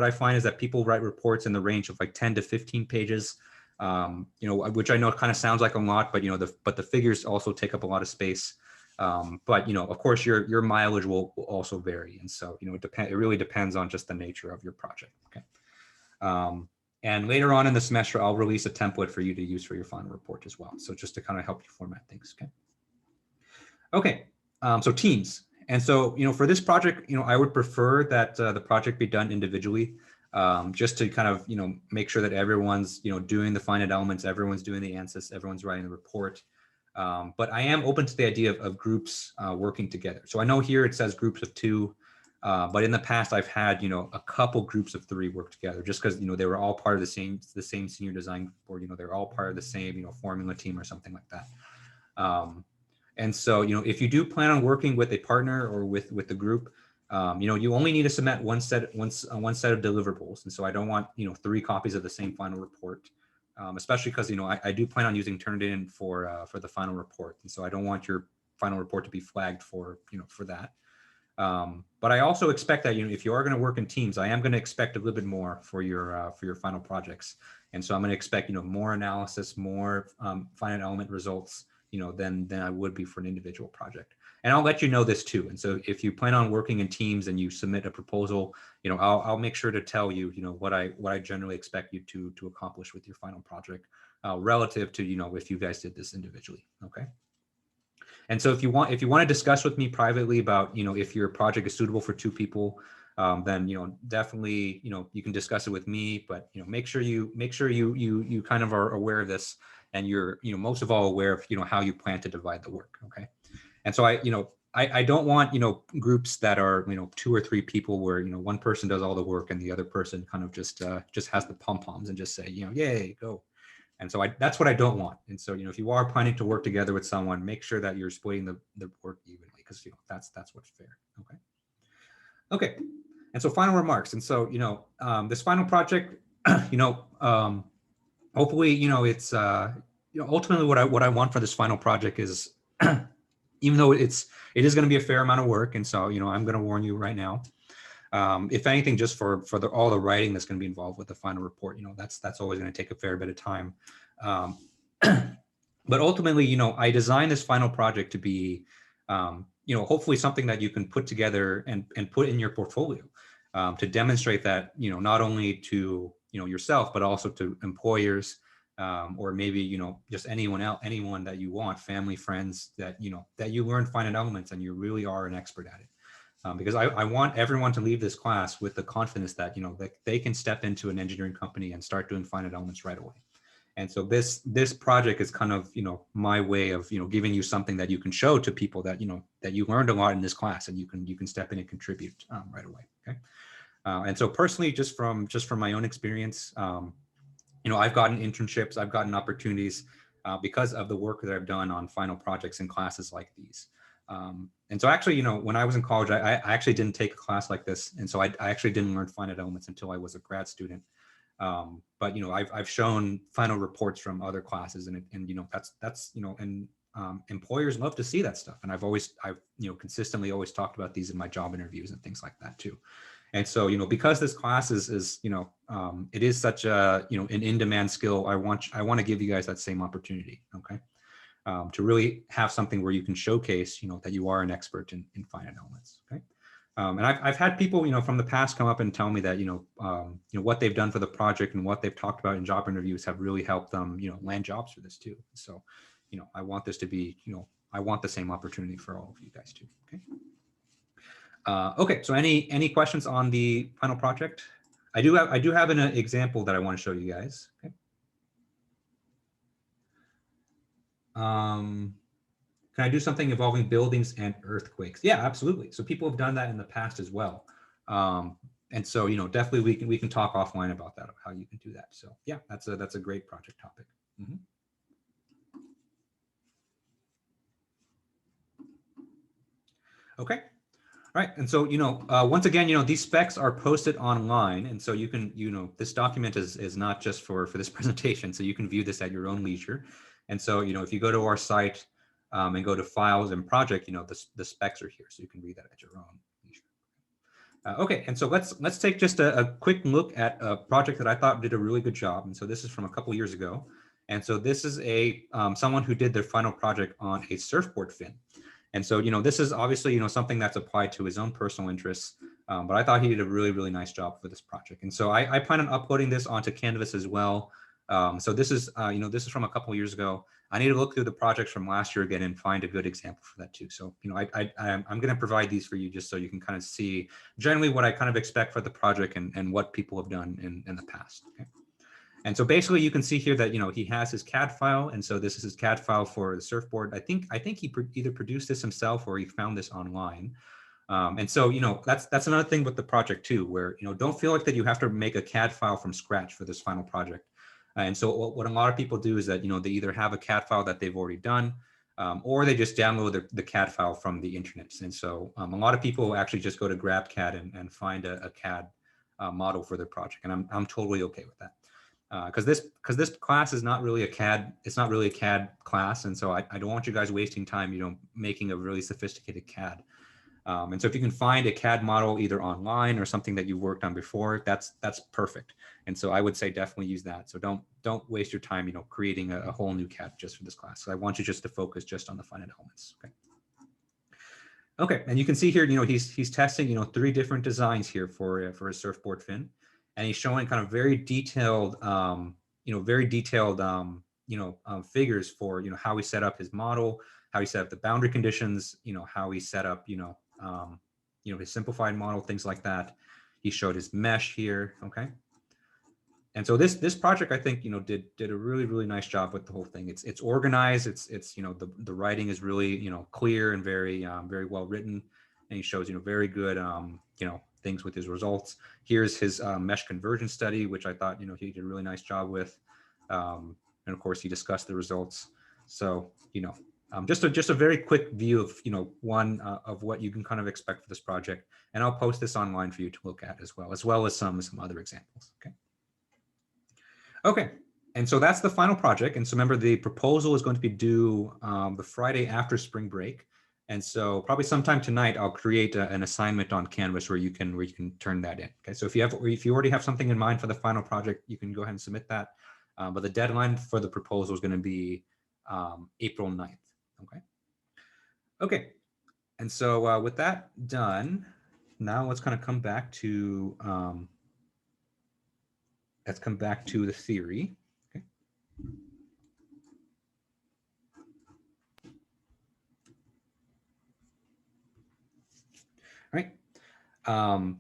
I find is that people write reports in the range of like 10 to 15 pages, which I know kind of sounds like a lot, but, but the figures also take up a lot of space. But, of course your mileage will also vary. And so, it really depends on just the nature of your project. Okay. And later on in the semester, I'll release a template for you to use for your final report as well. So just to kind of help you format things. Okay. Okay. So teams. And so, for this project, I would prefer that the project be done individually, just to kind of, make sure that everyone's, doing the finite elements, everyone's doing the Ansys, everyone's writing the report. But I am open to the idea of groups working together. So I know here it says groups of 2, but in the past I've had, a couple groups of 3 work together just because, they were all part of the same senior design board, they're all part of the same, formula team or something like that. And so, if you do plan on working with a partner or with the group, you only need to submit one set of deliverables. And so I don't want, 3 copies of the same final report, especially because, I do plan on using Turnitin for the final report. And so I don't want your final report to be flagged for, for that. But I also expect that, if you are going to work in teams, I am going to expect a little bit more for your final projects. And so I'm going to expect, more analysis, more finite element results, than I would be for an individual project. And I'll let you know this too. And so if you plan on working in teams and you submit a proposal, I'll make sure to tell you, what I generally expect you to accomplish with your final project, relative to, if you guys did this individually. Okay. And so if you want to discuss with me privately about, if your project is suitable for 2 people, then, definitely, you can discuss it with me, but, make sure you kind of are aware of this, and you're, most of all aware of, how you plan to divide the work. Okay. And so I don't want, groups that are, 2 or 3 people where, one person does all the work and the other person kind of just has the pom-poms and just say, yay, go. And so that's what I don't want. And so, if you are planning to work together with someone, make sure that you're splitting the work evenly, because, that's what's fair. Okay. Okay. And so final remarks. And so, this final project, hopefully, it's, ultimately what I want for this final project is, even though it is going to be a fair amount of work. And so, I'm going to warn you right now, if anything, just for all the writing that's going to be involved with the final report, that's always going to take a fair bit of time. But ultimately, I designed this final project to be, hopefully something that you can put together and put in your portfolio, to demonstrate that, not only to, yourself, but also to employers, or maybe, just anyone that you want, family, friends, that, that you learn finite elements and you really are an expert at it. Because I want everyone to leave this class with the confidence that, that they can step into an engineering company and start doing finite elements right away. And so this project is kind of, my way of, giving you something that you can show to people that, that you learned a lot in this class, and you can step in and contribute right away. Okay. And so personally, just from my own experience, I've gotten internships, I've gotten opportunities because of the work that I've done on final projects in classes like these. And so actually, when I was in college, I actually didn't take a class like this. And so I actually didn't learn finite elements until I was a grad student. But, I've shown final reports from other classes, and that's, and employers love to see that stuff. And I've consistently always talked about these in my job interviews and things like that too. And so, because this class is it is such a, an in-demand skill, I want to give you guys that same opportunity. Okay. To really have something where you can showcase, that you are an expert in finite elements. Okay. And I've had people, from the past come up and tell me that, what they've done for the project and what they've talked about in job interviews have really helped them, land jobs for this too. So, I want this to be, I want the same opportunity for all of you guys too. Okay. Okay. So any questions on the final project? I do have an example that I want to show you guys. Okay. Can I do something involving buildings and earthquakes? Yeah, absolutely. So people have done that in the past as well. And so, definitely we can talk offline about that, how you can do that. So yeah, that's a great project topic. Mhm. Okay. All right. And so, once again, these specs are posted online. And so you can, this document is not just for this presentation. So you can view this at your own leisure. And so, if you go to our site and go to files and project, the specs are here. So you can read that at your own leisure. Okay. And so let's take just a quick look at a project that I thought did a really good job. And so this is from a couple years ago. And so this is someone who did their final project on a surfboard fin. And so, this is obviously, something that's applied to his own personal interests, but I thought he did a really, really nice job for this project. And so I plan on uploading this onto Canvas as well. So this is, this is from a couple of years ago. I need to look through the projects from last year again and find a good example for that too. So, I'm going to provide these for you just so you can kind of see generally what I kind of expect for the project and what people have done in the past. Okay. And so basically you can see here that, he has his CAD file. And so this is his CAD file for the surfboard. I think he either produced this himself or he found this online. And so, that's another thing with the project too, where, don't feel like that you have to make a CAD file from scratch for this final project. And so what a lot of people do is that, they either have a CAD file that they've already done, or they just download the CAD file from the internet. And so a lot of people actually just go to GrabCAD and find a CAD model for their project. And I'm totally okay with that. Because this class is not really a CAD, it's not really a CAD class, and so I don't want you guys wasting time, making a really sophisticated CAD. And so if you can find a CAD model either online or something that you've worked on before, that's perfect. And so I would say definitely use that. So don't waste your time, creating a whole new CAD just for this class. So I want you just to focus just on the finite elements. Okay. Okay, and you can see here, he's testing, 3 different designs here for a surfboard fin. And he's showing kind of very detailed, figures for, how he set up his model, how he set up the boundary conditions, how he set up, his simplified model, things like that. He showed his mesh here. Okay. And so this project, I think, did a really, really nice job with the whole thing. It's organized. It's the writing is really, clear and very, very well written. And he shows, very good, things with his results. Here's his mesh conversion study, which I thought, he did a really nice job with. And of course, he discussed the results. So, just a very quick view of, one of what you can kind of expect for this project. And I'll post this online for you to look at as well as some other examples. Okay. Okay, and so that's the final project. And so remember, the proposal is going to be due the Friday after spring break. And so probably sometime tonight, I'll create an assignment on Canvas where you can turn that in. Okay, so if you already have something in mind for the final project, you can go ahead and submit that. But the deadline for the proposal is going to be April 9th. Okay. Okay, and so with that done, now let's kind of come back to the theory. Right. And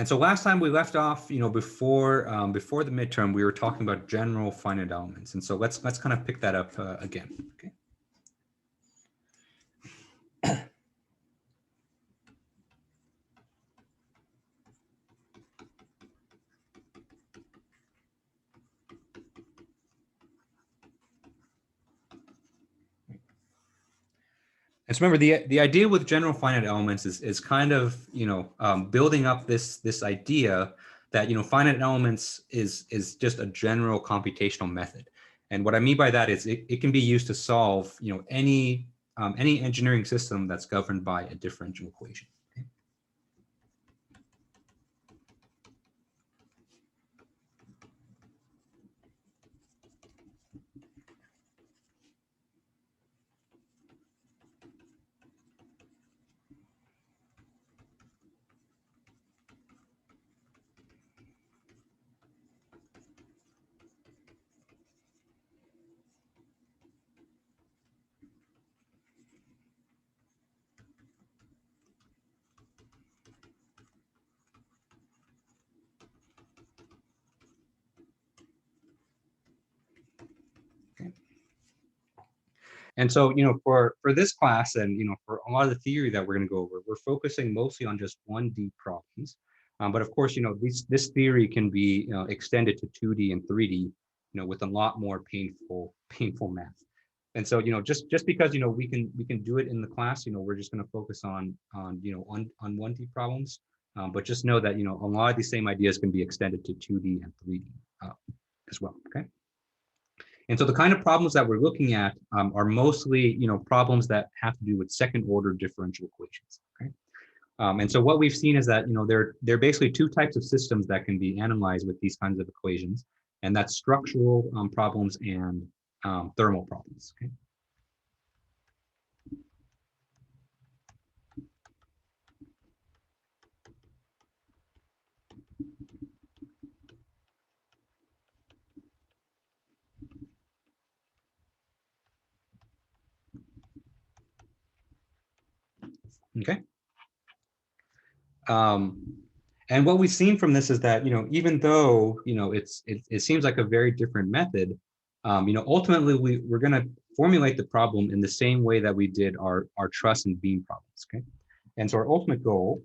so last time we left off, before the midterm, we were talking about general finite elements. And so let's kind of pick that up again. Okay. And so remember, the idea with general finite elements is kind of, building up this idea that, finite elements is just a general computational method. And what I mean by that is it can be used to solve, any engineering system that's governed by a differential equation. Okay? And so, for this class and, for a lot of the theory that we're going to go over, we're focusing mostly on just 1D problems. But of course, this theory can be extended to 2D and 3D, with a lot more painful math. And so, just because we can do it in the class, we're just going to focus on 1D problems. But just know that a lot of these same ideas can be extended to 2D and 3D as well. Okay. And so the kind of problems that we're looking at are mostly problems that have to do with second order differential equations. Okay. And so what we've seen is that there are basically two types of systems that can be analyzed with these kinds of equations, and that's structural problems and thermal problems. Okay. Okay. And what we've seen from this is that even though it seems like a very different method, ultimately we're going to formulate the problem in the same way that we did our truss and beam problems. Okay, and so our ultimate goal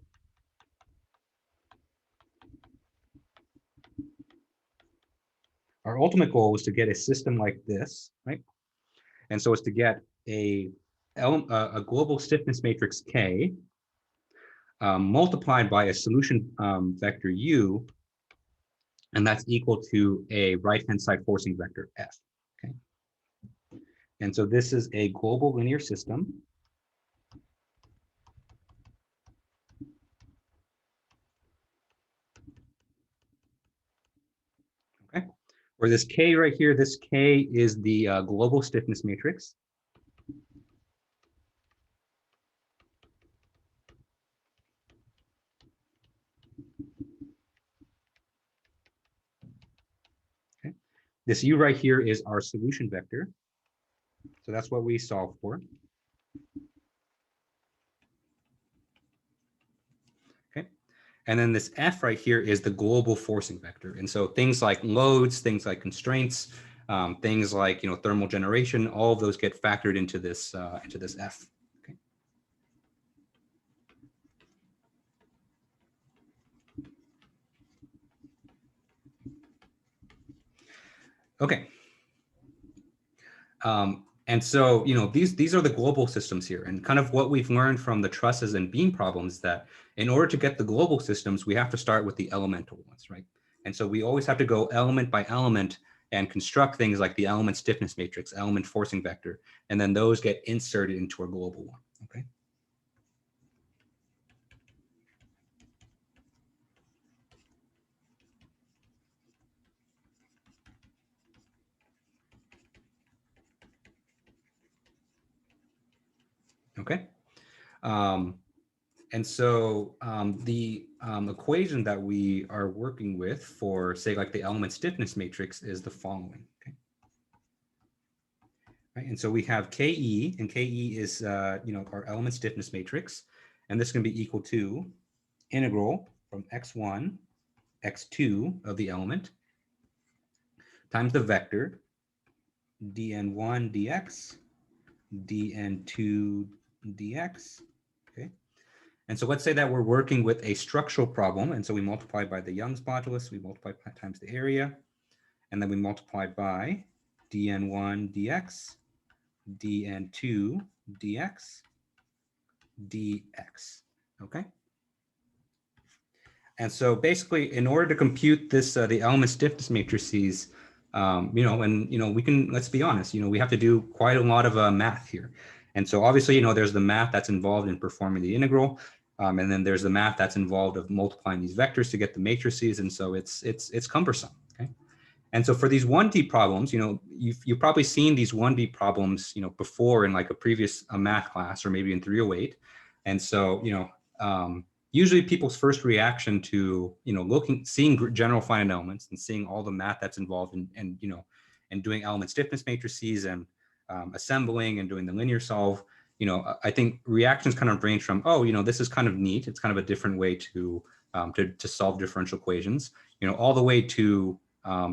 was to get a system like this, right? And so it's to get a global stiffness matrix K multiplied by a solution vector U, and that's equal to a right-hand side forcing vector F. Okay. And so this is a global linear system. Okay. Where this K right here, this K is the global stiffness matrix. Okay. This U right here is our solution vector. So that's what we solve for. Okay. And then this F right here is the global forcing vector. And so things like loads, things like constraints, things like thermal generation, all of those get factored into this F. Okay. Okay. And so, these are the global systems here, and kind of what we've learned from the trusses and beam problems, that in order to get the global systems, we have to start with the elemental ones, right? And so we always have to go element by element and construct things like the element stiffness matrix, element forcing vector, and then those get inserted into our global one, okay? Okay. And so the equation that we are working with for, say, like the element stiffness matrix is the following. Okay. Right. And so we have KE, and KE is our element stiffness matrix, and this can be equal to integral from x1, x2 of the element times the vector dn1 dx, dn2 dx. Okay. And so let's say that we're working with a structural problem. And so we multiply by the Young's modulus, we multiply times the area, and then we multiply by dn1 dx, dn2 dx, dx. Okay. And so basically, in order to compute this, the element stiffness matrices, we can, let's be honest, we have to do quite a lot of math here. And so obviously, there's the math that's involved in performing the integral. And then there's the math that's involved of multiplying these vectors to get the matrices. And so it's cumbersome. Okay. And so for these 1D problems, you've probably seen these 1D problems, before in like a previous math class or maybe in 308. And so, usually people's first reaction to, seeing general finite elements and seeing all the math that's involved in doing element stiffness matrices and assembling and doing the linear solve, I think reactions kind of range from, oh, this is kind of neat. It's kind of a different way to solve differential equations, all the way to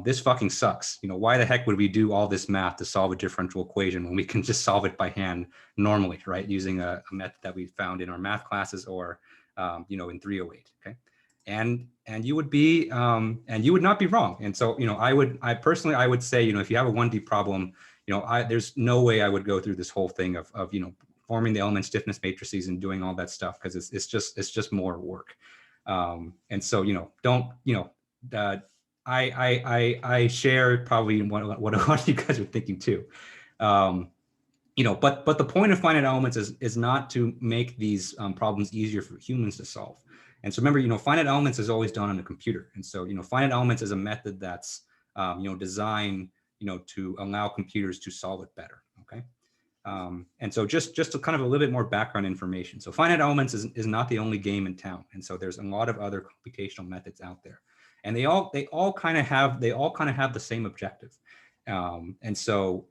this fucking sucks. Why the heck would we do all this math to solve a differential equation when we can just solve it by hand normally, right? Using a method that we found in our math classes or in 308, okay? and you would be and you would not be wrong. And so, I personally, I would say, if you have a 1D problem, there's no way I would go through this whole thing of forming the element stiffness matrices and doing all that stuff, because it's just more work. And so, don't, I share probably what a lot of you guys are thinking too. But the point of finite elements is not to make these problems easier for humans to solve. And so remember, finite elements is always done on a computer. And so, finite elements is a method that's, designed, to allow computers to solve it better. Okay. And so just to kind of a little bit more background information. So finite elements is not the only game in town. And so there's a lot of other computational methods out there, and they all kind of have the same objective. And so,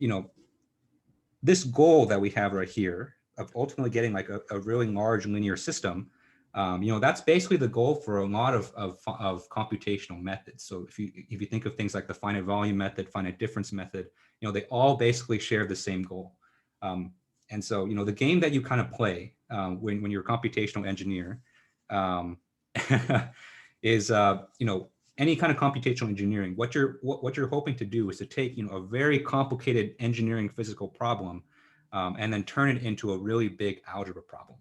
this goal that we have right here of ultimately getting like a really large linear system, that's basically the goal for a lot of computational methods. So if you think of things like the finite volume method, finite difference method, they all basically share the same goal. And so, the game that you kind of play when you're a computational engineer is, any kind of computational engineering. What you're hoping to do is to take, a very complicated engineering physical problem and then turn it into a really big algebra problem.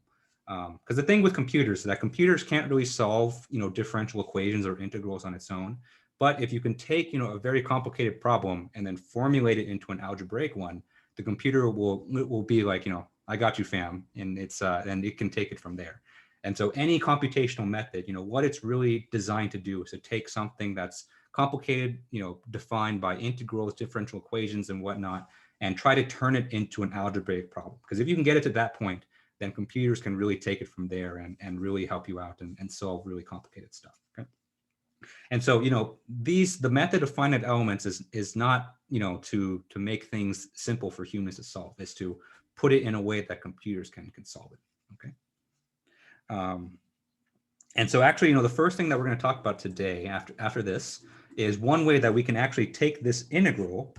Because the thing with computers is that computers can't really solve, differential equations or integrals on its own. But if you can take, a very complicated problem and then formulate it into an algebraic one, the computer will be like, I got you, fam, and and it can take it from there. And so any computational method, what it's really designed to do is to take something that's complicated, defined by integrals, differential equations and whatnot, and try to turn it into an algebraic problem. Because if you can get it to that point, then computers can really take it from there and really help you out and solve really complicated stuff. Okay. And so, the method of finite elements is not, to make things simple for humans to solve. It's to put it in a way that computers can solve it. Okay. And so actually, the first thing that we're going to talk about today after this is one way that we can actually take this integral,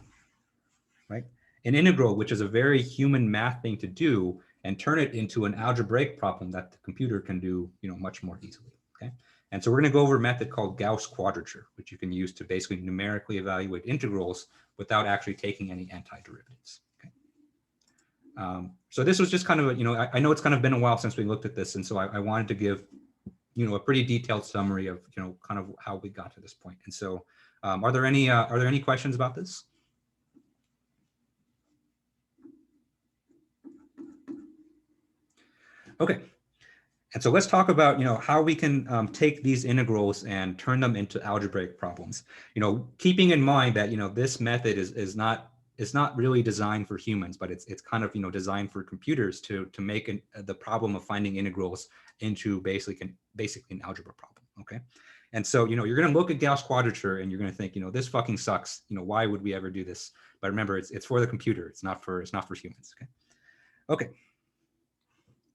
right? An integral, which is a very human math thing to do, and turn it into an algebraic problem that the computer can do, much more easily. Okay. And so we're going to go over a method called Gauss Quadrature, which you can use to basically numerically evaluate integrals without actually taking any antiderivatives. Okay. So this was just kind of I know it's kind of been a while since we looked at this, and so I wanted to give a pretty detailed summary of kind of how we got to this point. And so are there any questions about this? Okay. And so let's talk about how we can take these integrals and turn them into algebraic problems. Keeping in mind that this method is not really designed for humans, but it's kind of designed for computers to make the problem of finding integrals into basically an algebra problem. Okay. And so you're going to look at Gauss Quadrature and you're going to think this fucking sucks. Why would we ever do this? But remember, it's for the computer. It's not for humans. Okay. Okay.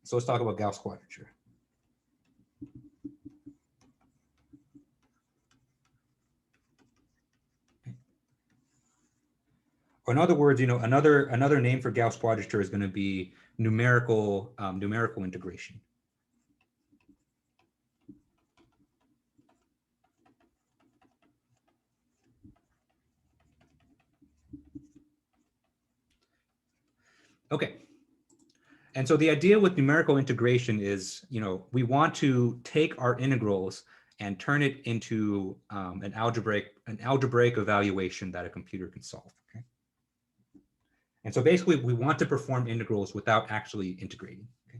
So let's talk about Gauss Quadrature. Or in other words, another name for Gauss Quadrature is going to be numerical integration. Okay. And so the idea with numerical integration is, we want to take our integrals and turn it into an algebraic evaluation that a computer can solve. Okay. And so basically, we want to perform integrals without actually integrating. Okay.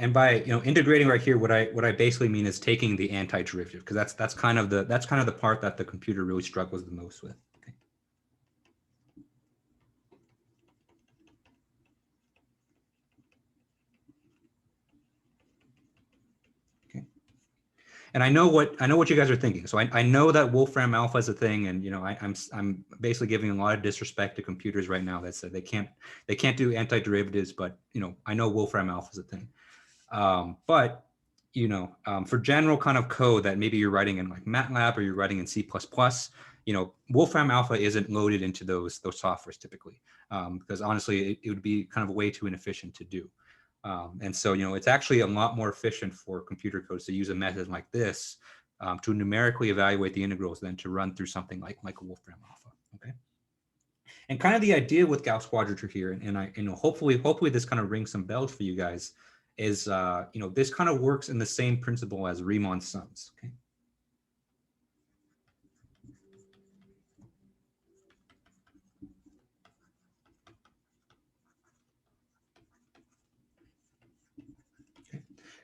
And by integrating right here, what I basically mean is taking the antiderivative, because that's kind of the part that the computer really struggles the most with. Okay. Okay. And I know what you guys are thinking. So I know that Wolfram Alpha is a thing, and you know I'm basically giving a lot of disrespect to computers right now that said they can't do antiderivatives, but you know I know Wolfram Alpha is a thing. But you know for general kind of code that maybe you're writing in like MATLAB or you're writing in C++, you know Wolfram Alpha isn't loaded into those softwares typically because honestly it would be kind of way too inefficient to do. And so, you know, it's actually a lot more efficient for computer codes to use a method like this to numerically evaluate the integrals than to run through something like Wolfram Alpha. Okay. And kind of the idea with Gauss Quadrature here, and I, you know, hopefully this kind of rings some bells for you guys, is you know, this kind of works in the same principle as Riemann sums. Okay.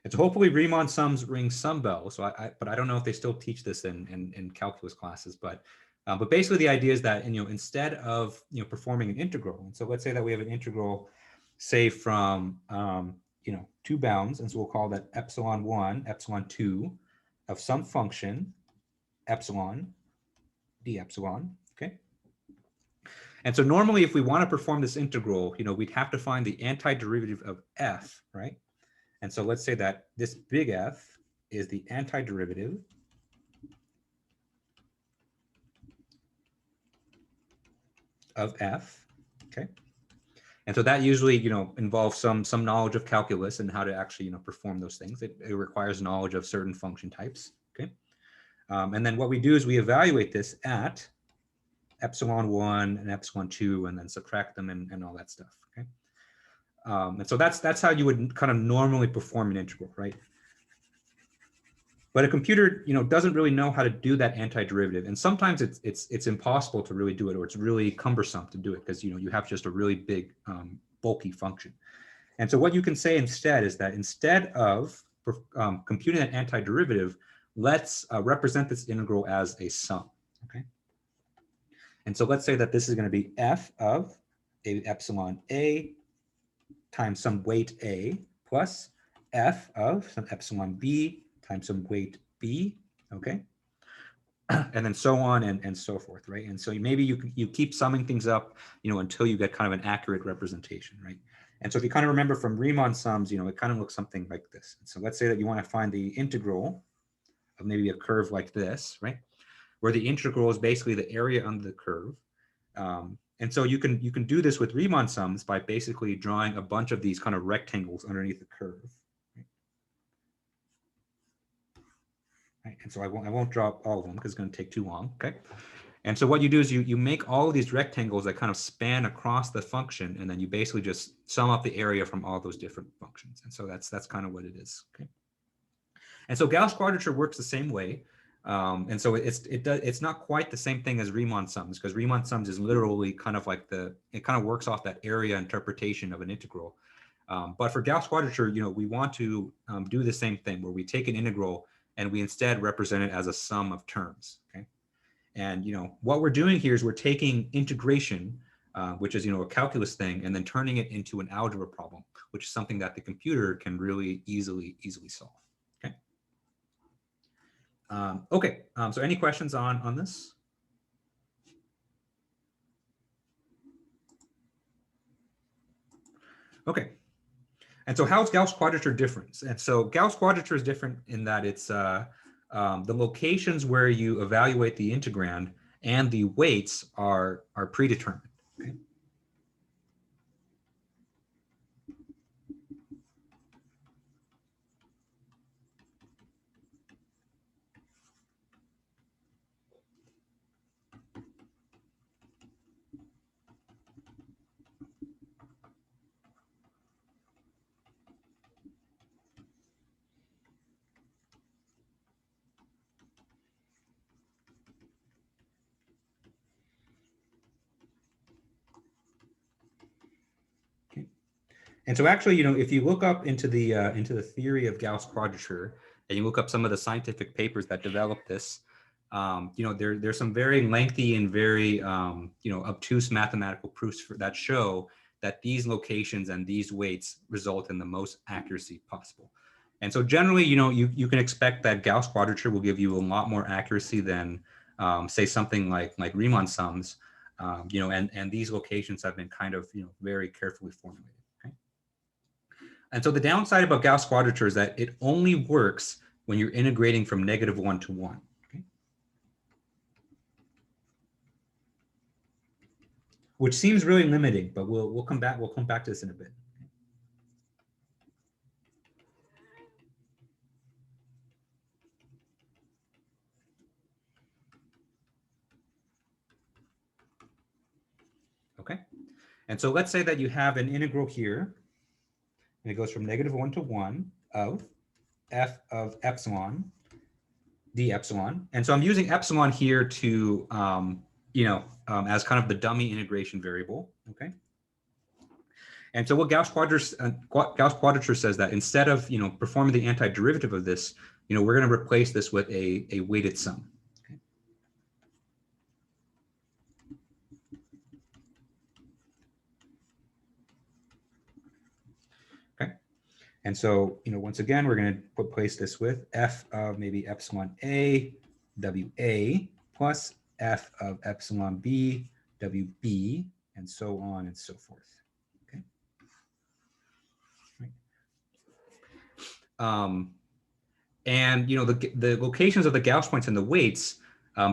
And so hopefully Riemann sums ring some bells. So but I don't know if they still teach this in calculus classes. But basically the idea is that, you know, instead of, you know, performing an integral, and so let's say that we have an integral, say from you know, two bounds, and so we'll call that epsilon1, epsilon2 of some function epsilon d epsilon. Okay. And so normally if we want to perform this integral, you know, we'd have to find the antiderivative of f, right? And so let's say that this big F is the antiderivative of F, okay? And so that usually, you know, involves some knowledge of calculus and how to actually, you know, perform those things. It requires knowledge of certain function types, okay? And then what we do is we evaluate this at epsilon1 and epsilon2 and then subtract them and all that stuff, okay? And so that's how you would kind of normally perform an integral, right? But a computer, you know, doesn't really know how to do that antiderivative, and sometimes it's impossible to really do it, or it's really cumbersome to do it because, you know, you have just a really big bulky function. And so what you can say instead is that instead of computing that antiderivative, let's represent this integral as a sum. Okay. And so let's say that this is going to be f of a epsilon a times some weight a plus f of some epsilon b times some weight b, okay? And then so on and so forth, right? And so maybe you keep summing things up, you know, until you get kind of an accurate representation, right? And so if you kind of remember from Riemann sums, you know, it kind of looks something like this. And so let's say that you want to find the integral of maybe a curve like this, right? Where the integral is basically the area under the curve. And so you can do this with Riemann sums by basically drawing a bunch of these kind of rectangles underneath the curve. Right? And so I won't draw all of them because it's going to take too long. Okay. And so what you do is you make all of these rectangles that kind of span across the function, and then you basically just sum up the area from all those different functions. And so that's kind of what it is. Okay. And so Gauss quadrature works the same way. And so it's not quite the same thing as Riemann sums, because Riemann sums is literally kind of like it kind of works off that area interpretation of an integral. But for Gauss quadrature, you know, we want to do the same thing where we take an integral and we instead represent it as a sum of terms. Okay. And, you know, what we're doing here is we're taking integration, which is, you know, a calculus thing, and then turning it into an algebra problem, which is something that the computer can really easily solve. Okay. Okay. So any questions on this? Okay. And so how is Gauss quadrature different? And so Gauss quadrature is different in that it's the locations where you evaluate the integrand and the weights are predetermined. Okay. And so actually, you know, if you look up into the theory of Gauss quadrature and you look up some of the scientific papers that developed this, you know, there's some very lengthy and very, you know, obtuse mathematical proofs that show that these locations and these weights result in the most accuracy possible. And so generally, you can expect that Gauss quadrature will give you a lot more accuracy than, say, something like Riemann sums, and these locations have been kind of, very carefully formulated. Okay. And so the downside about Gauss quadrature is that it only works when you're integrating from -1 to 1. Okay. Which seems really limiting, but we'll come back to this in a bit. Okay, and so let's say that you have an integral here, and it goes from -1 to 1 of f of epsilon d epsilon. And so I'm using epsilon here to, as kind of the dummy integration variable. Okay. And so what Gauss quadrature says that instead of, performing the antiderivative of this, we're going to replace this with a weighted sum. And so, once again, we're going to place this with f of maybe epsilon a WA plus f of epsilon b WB, and so on and so forth. Okay. Right. And the locations of the Gauss points and the weights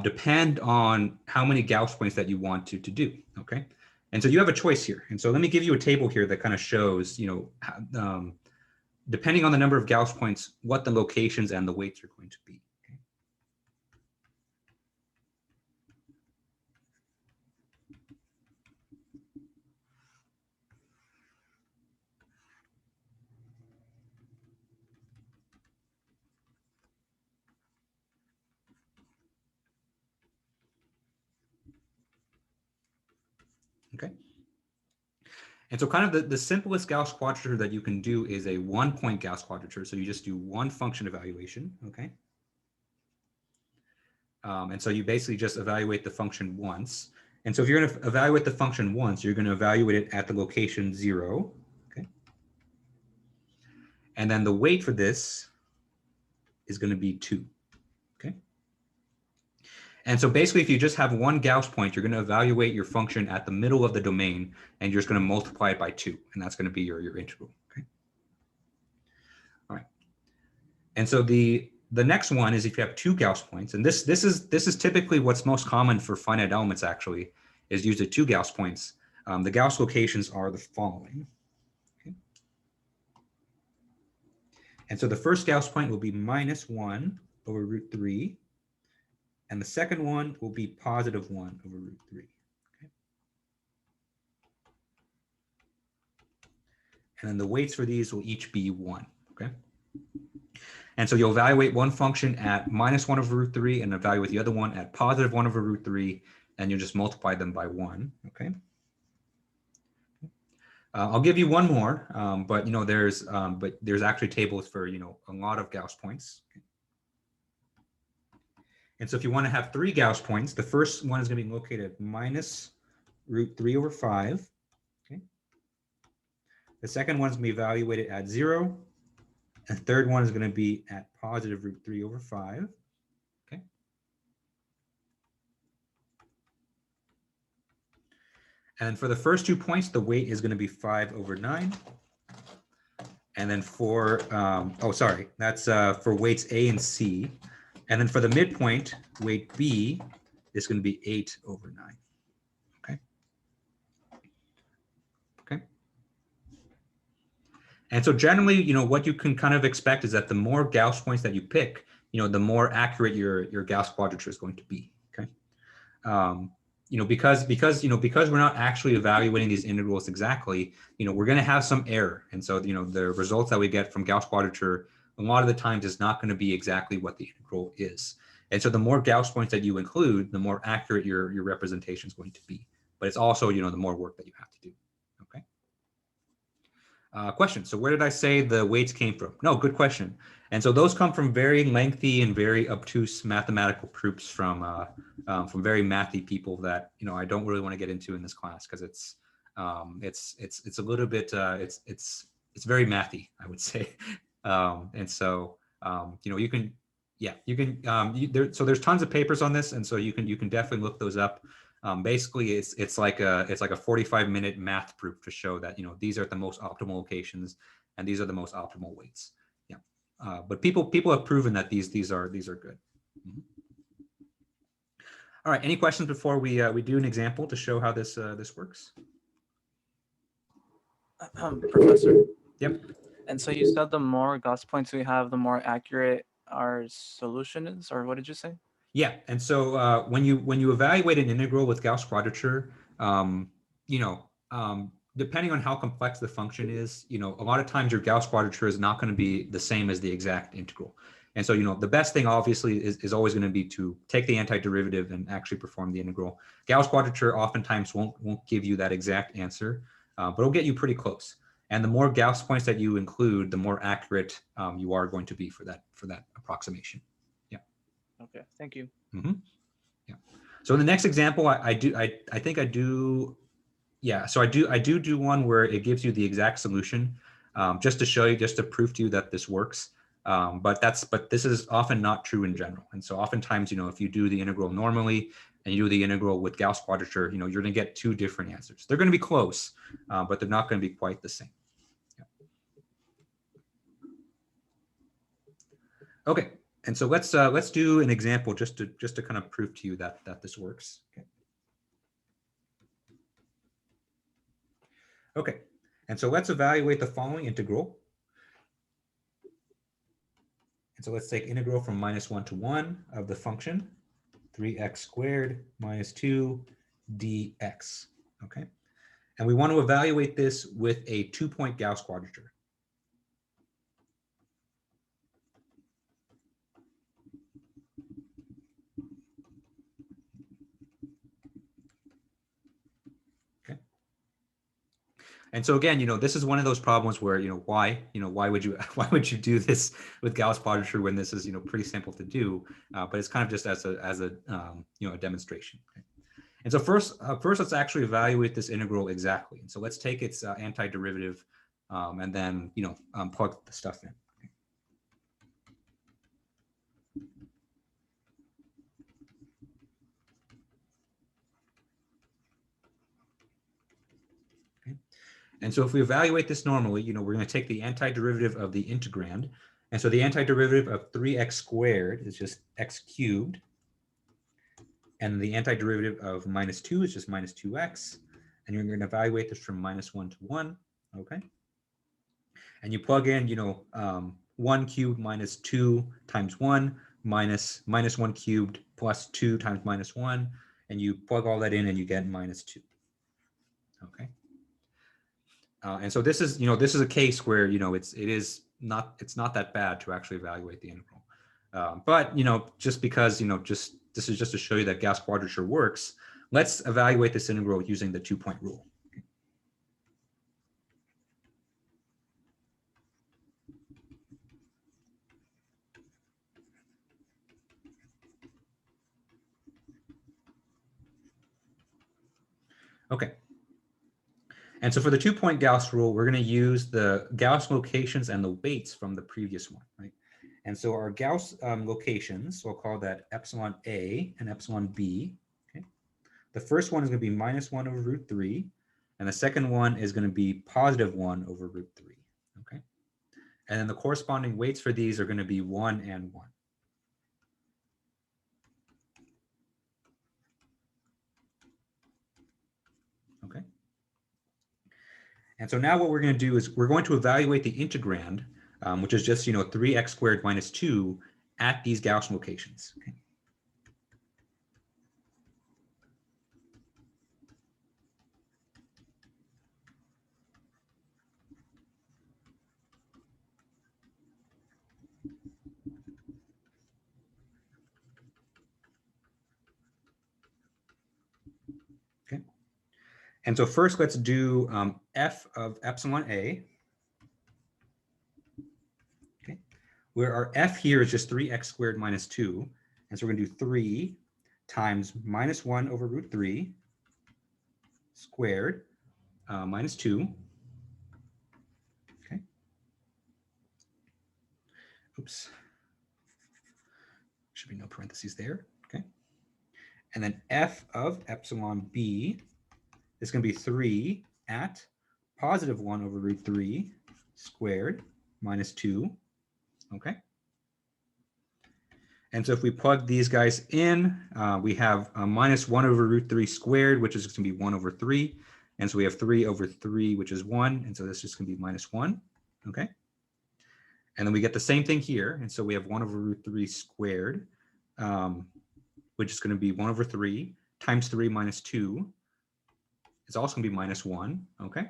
depend on how many Gauss points that you want to do. Okay. And so you have a choice here. And so let me give you a table here that kind of shows, depending on the number of Gauss points, what the locations and the weights are going to be. Okay. And so kind of the simplest Gauss quadrature that you can do is a one-point Gauss quadrature. So you just do one function evaluation, okay? And so you basically just evaluate the function once. And so if you're going to evaluate the function once, you're going to evaluate it at the location 0, okay? And then the weight for this is going to be 2, okay? And so basically, if you just have one Gauss point, you're going to evaluate your function at the middle of the domain, and you're just going to multiply it by 2, and that's going to be your integral. Okay. All right. And so the next one is if you have two Gauss points, and this is typically what's most common for finite elements. Actually, is used at two Gauss points. The Gauss locations are the following. Okay. And so the first Gauss point will be -1 over √3. And the second one will be +1 over √3. Okay. And then the weights for these will each be 1. Okay. And so you'll evaluate one function at -1 over √3 and evaluate the other one at +1 over √3, and you'll just multiply them by 1. Okay. I'll give you one more, but there's actually tables for a lot of Gauss points. Okay. And so if you want to have 3 Gauss points, the first one is going to be located at -√3 over 5. Okay. The second one is going to be evaluated at 0. And the third one is going to be at +√3 over 5. Okay. And for the first 2 points, the weight is going to be 5 over 9. And then for, that's for weights A and C. And then for the midpoint, weight B is going to be 8 over 9. Okay. Okay. And so generally, what you can kind of expect is that the more Gauss points that you pick, the more accurate your Gauss quadrature is going to be. Okay. Because we're not actually evaluating these integrals exactly, we're going to have some error. And so, the results that we get from Gauss quadrature a lot of the times is not going to be exactly what the integral is. And so the more Gauss points that you include, the more accurate your representation is going to be. But it's also, the more work that you have to do. Okay. Question. So where did I say the weights came from? No, good question. And so those come from very lengthy and very obtuse mathematical proofs from very mathy people that, I don't really want to get into in this class because it's a little bit, it's very mathy, I would say. And so, you know, you can, yeah, you can, so there's tons of papers on this. And so you can definitely look those up. Basically it's like a 45-minute math proof to show that, you know, these are the most optimal locations and these are the most optimal weights. Yeah. But people have proven that these are good. Mm-hmm. All right. Any questions before we do an example to show how this works? Professor. Yep. And so you said the more Gauss points we have, the more accurate our solution is, or what did you say? Yeah. And so when you evaluate an integral with Gauss quadrature, you know, depending on how complex the function is, you know, a lot of times your Gauss quadrature is not going to be the same as the exact integral. And so, you know, the best thing obviously is always going to be to take the antiderivative and actually perform the integral. Gauss quadrature oftentimes won't give you that exact answer, but it'll get you pretty close. And the more Gauss points that you include, the more accurate you are going to be for that approximation. Yeah. Okay, thank you. Mm-hmm. Yeah. So in the next example, I think I do. Yeah. So I do one where it gives you the exact solution, just to show you, just to prove to you that this works. But this is often not true in general. And so oftentimes, you know, if you do the integral normally and you do the integral with Gauss quadrature, you know, you're going to get two different answers. They're going to be close, but they're not going to be quite the same. Yeah. Okay. And so let's do an example just to kind of prove to you that this works. Okay. Okay. And so let's evaluate the following integral. And so let's take integral from -1 to 1 of the function 3x squared minus 2 dx. Okay. And we want to evaluate this with a 2-point Gauss quadrature. And so again, you know, this is one of those problems where, you know, why would you do this with Gauss quadrature when this is, you know, pretty simple to do, but it's kind of just as a you know, a demonstration. Okay? And so first let's actually evaluate this integral exactly. And so let's take its antiderivative and then, you know, plug the stuff in. And so if we evaluate this normally, you know, we're going to take the antiderivative of the integrand. And so the antiderivative of 3x squared is just x cubed. And the antiderivative of -2 is just -2x. And you're going to evaluate this from -1 to 1. Okay. And you plug in, you know, 1 cubed minus 2 times 1 minus -1 cubed plus 2 times -1. And you plug all that in and you get -2. Okay. And so this is, you know, this is a case where, you know, it's not that bad to actually evaluate the integral. But, you know, just because, you know, this is just to show you that Gauss quadrature works, let's evaluate this integral using the 2-point rule. Okay. And so for the 2-point Gauss rule, we're going to use the Gauss locations and the weights from the previous one, right? And so our Gauss locations, so I'll call that epsilon A and epsilon B. Okay. The first one is going to be -1 over √3, and the second one is going to be +1 over √3. Okay. And then the corresponding weights for these are going to be 1 and 1. Okay. And so now what we're going to do is we're going to evaluate the integrand, which is just, you know, 3x squared minus 2 at these Gauss locations. Okay. Okay. And so first let's do f of epsilon A. Okay. Where our f here is just 3x squared minus 2. And so we're going to do 3 times -1 over √3 squared minus 2. Okay. oops, should be no parentheses there, okay? And then f of epsilon b is going to be 3 at positive 1 over root 3 squared minus 2, okay? And so if we plug these guys in, we have minus 1 over root 3 squared, which is going to be 1 over 3. And so we have 3 over 3, which is 1. And so this is going to be minus 1, okay? And then we get the same thing here. And so we have 1 over root 3 squared, which is going to be 1 over 3 times 3 minus 2. It's also going to be minus 1, okay?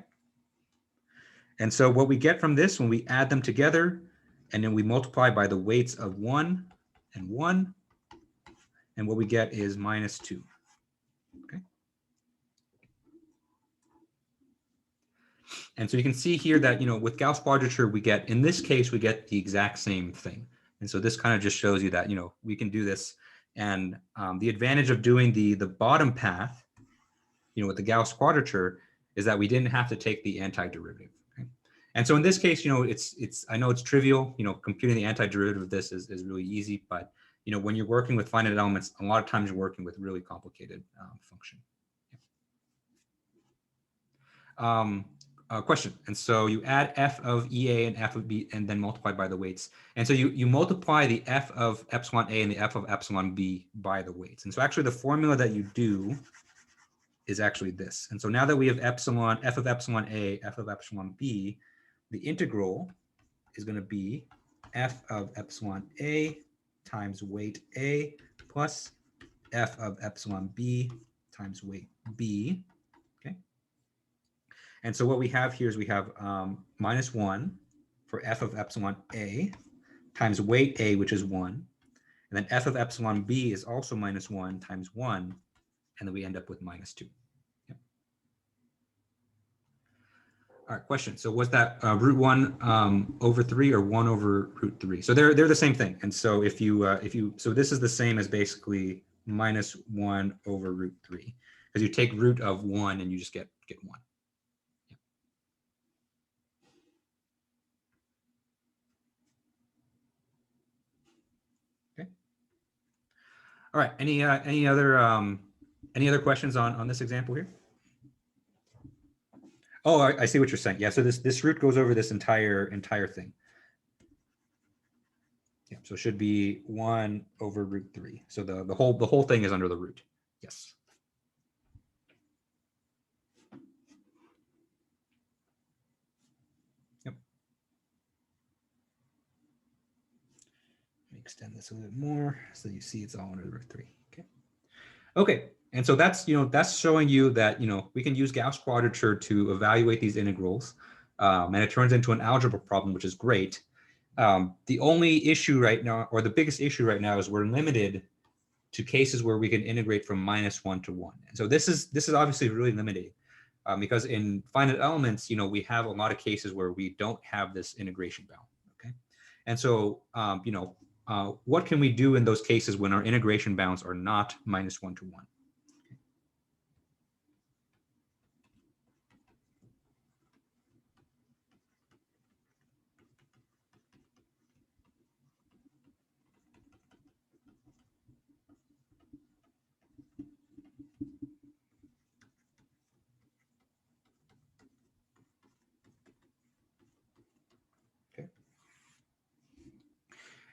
And so what we get from this when we add them together, and then we multiply by the weights of 1 and 1, and what we get is minus 2, okay? And so you can see here that, with Gauss quadrature, we get, in this case, we get the exact same thing. And so this kind of just shows you that, we can do this. And the advantage of doing the bottom path, with the Gauss quadrature, is that we didn't have to take the antiderivative. Okay? And so in this case, I know it's trivial, computing the antiderivative of this is really easy, but when you're working with finite elements, a lot of times you're working with really complicated function. Question. And so you add f of EA and f of B and then multiply by the weights. And so you multiply the f of epsilon A and the f of epsilon B by the weights. And so actually the formula that you do is actually this. And so now that we have epsilon, f of epsilon A, f of epsilon B, the integral is going to be f of epsilon A times weight A plus f of epsilon B times weight B. Okay. And so what we have here is we have minus 1 for f of epsilon A times weight A, which is 1. And then f of epsilon B is also minus 1 times 1. And then we end up with minus 2. Yep. All right, question. So was that root 1 over 3 or 1 over root 3? So they're the same thing. And so if you so this is the same as basically minus 1 over root 3, because you take root of 1 and you just get 1. Okay. All right. Any other questions on this example here? Oh, I see what you're saying. Yeah. So this root goes over this entire thing. Yeah. So it should be 1 over root 3. So the whole thing is under the root. Yes. Yep. Let me extend this a little bit more so you see it's all under the root 3. Okay. Okay. And so that's showing you that we can use Gauss quadrature to evaluate these integrals, and it turns into an algebra problem, which is great. The only issue right now, or the biggest issue right now, is we're limited to cases where we can integrate from -1 to 1. And so this is obviously really limiting, because in finite elements, we have a lot of cases where we don't have this integration bound. Okay, and so what can we do in those cases when our integration bounds are not -1 to 1?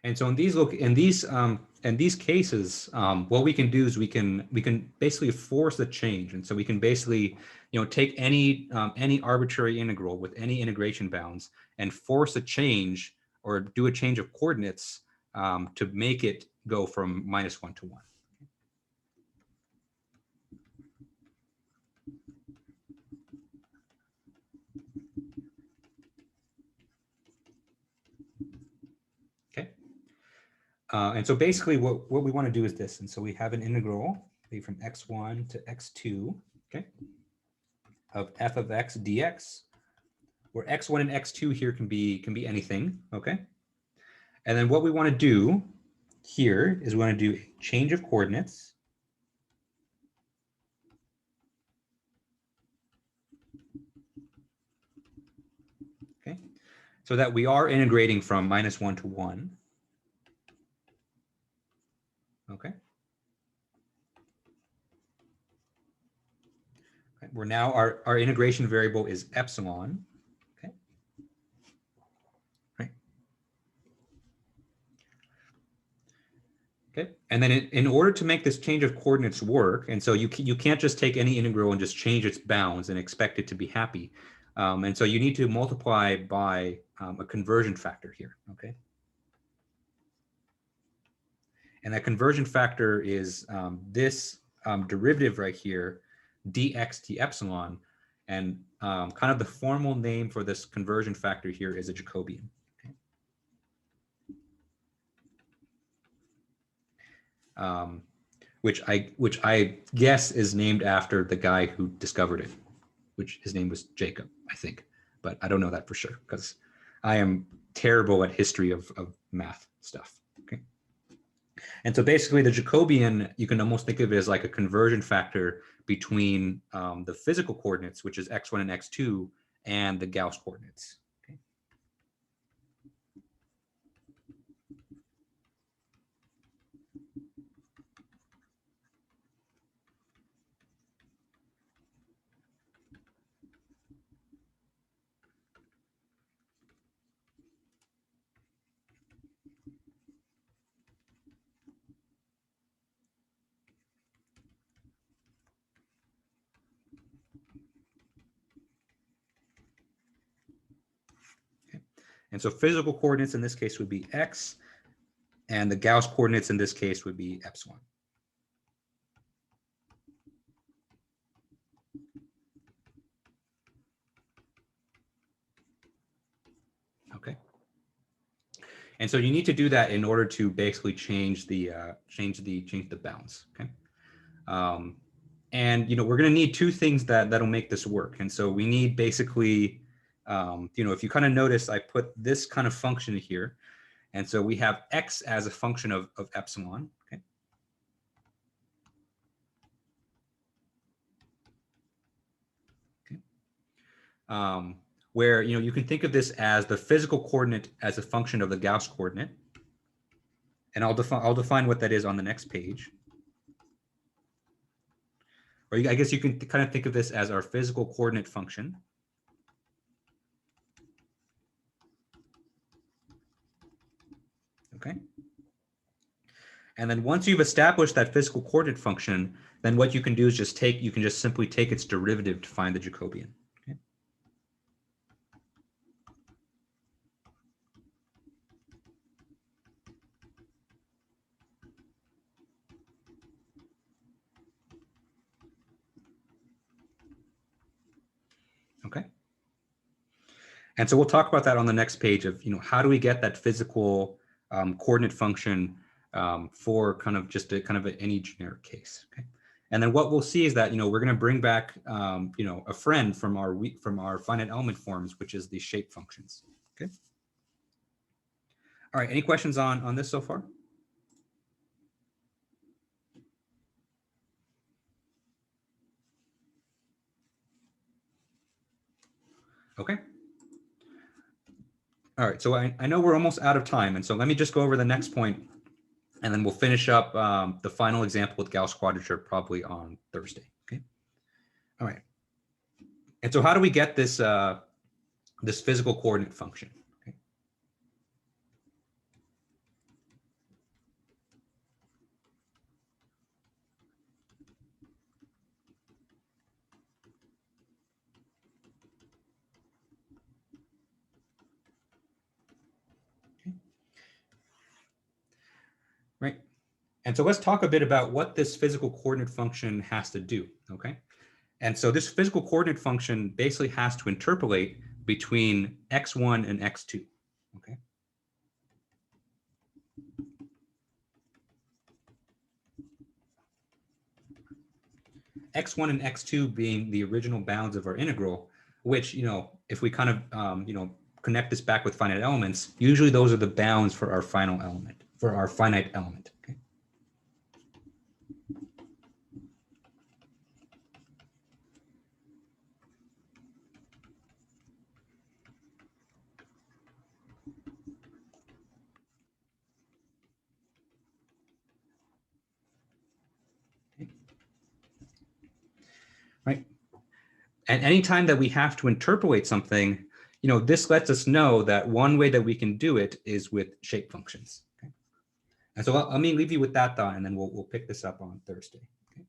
And so in these cases, what we can do is we can basically force the change. And so we can basically take any arbitrary integral with any integration bounds and force a change or do a change of coordinates to make it go from -1 to 1. Okay. And so basically what we want to do is this. And so we have an integral from x1 to x2, okay, of f of x dx, where x1 and x2 here can be anything, okay? And then what we want to do here is we want to do a change of coordinates. Okay, so that we are integrating from -1 to 1. We're now, our integration variable is epsilon. Okay. Right. Okay. And then in order to make this change of coordinates work, and so you can't just take any integral and just change its bounds and expect it to be happy. And so you need to multiply by a conversion factor here. Okay. And that conversion factor is this derivative right here, dx t epsilon. And kind of the formal name for this conversion factor here is a Jacobian. Okay. Which I guess is named after the guy who discovered it, which his name was Jacob, I think. But I don't know that for sure because I am terrible at history of math stuff. Okay. And so basically the Jacobian, you can almost think of it as like a conversion factor between the physical coordinates, which is x1 and x2, and the Gauss coordinates. Okay. And so physical coordinates in this case would be x, and the Gauss coordinates in this case would be epsilon. Okay. And so you need to do that in order to basically change the bounds. Okay. And we're going to need two things that'll make this work. And so we need basically, if you kind of notice, I put this kind of function here. And so we have x as a function of epsilon. Okay. Okay. Where you can think of this as the physical coordinate as a function of the Gauss coordinate. And I'll define what that is on the next page. Or I guess you can kind of think of this as our physical coordinate function. Okay. And then once you've established that physical coordinate function, then what you can do is you can just simply take its derivative to find the Jacobian. Okay. Okay. And so we'll talk about that on the next page of, how do we get that physical coordinate function for kind of any generic case. Okay. And then what we'll see is that, we're going to bring back, a friend from our finite element forms, which is the shape functions. Okay. All right. Any questions on this so far? Okay. All right. So I know we're almost out of time. And so let me just go over the next point, and then we'll finish up the final example with Gauss Quadrature probably on Thursday. Okay. All right. And so how do we get this, this physical coordinate function? Okay. Right. And so let's talk a bit about what this physical coordinate function has to do. Okay. And so this physical coordinate function basically has to interpolate between x1 and x2. Okay. x1 and x2 being the original bounds of our integral, which, if we kind of, connect this back with finite elements, usually those are the bounds for our final element, for our finite element. Okay. Right. And anytime that we have to interpolate something, this lets us know that one way that we can do it is with shape functions. Okay? And so let me leave you with that thought, and then we'll pick this up on Thursday. Okay?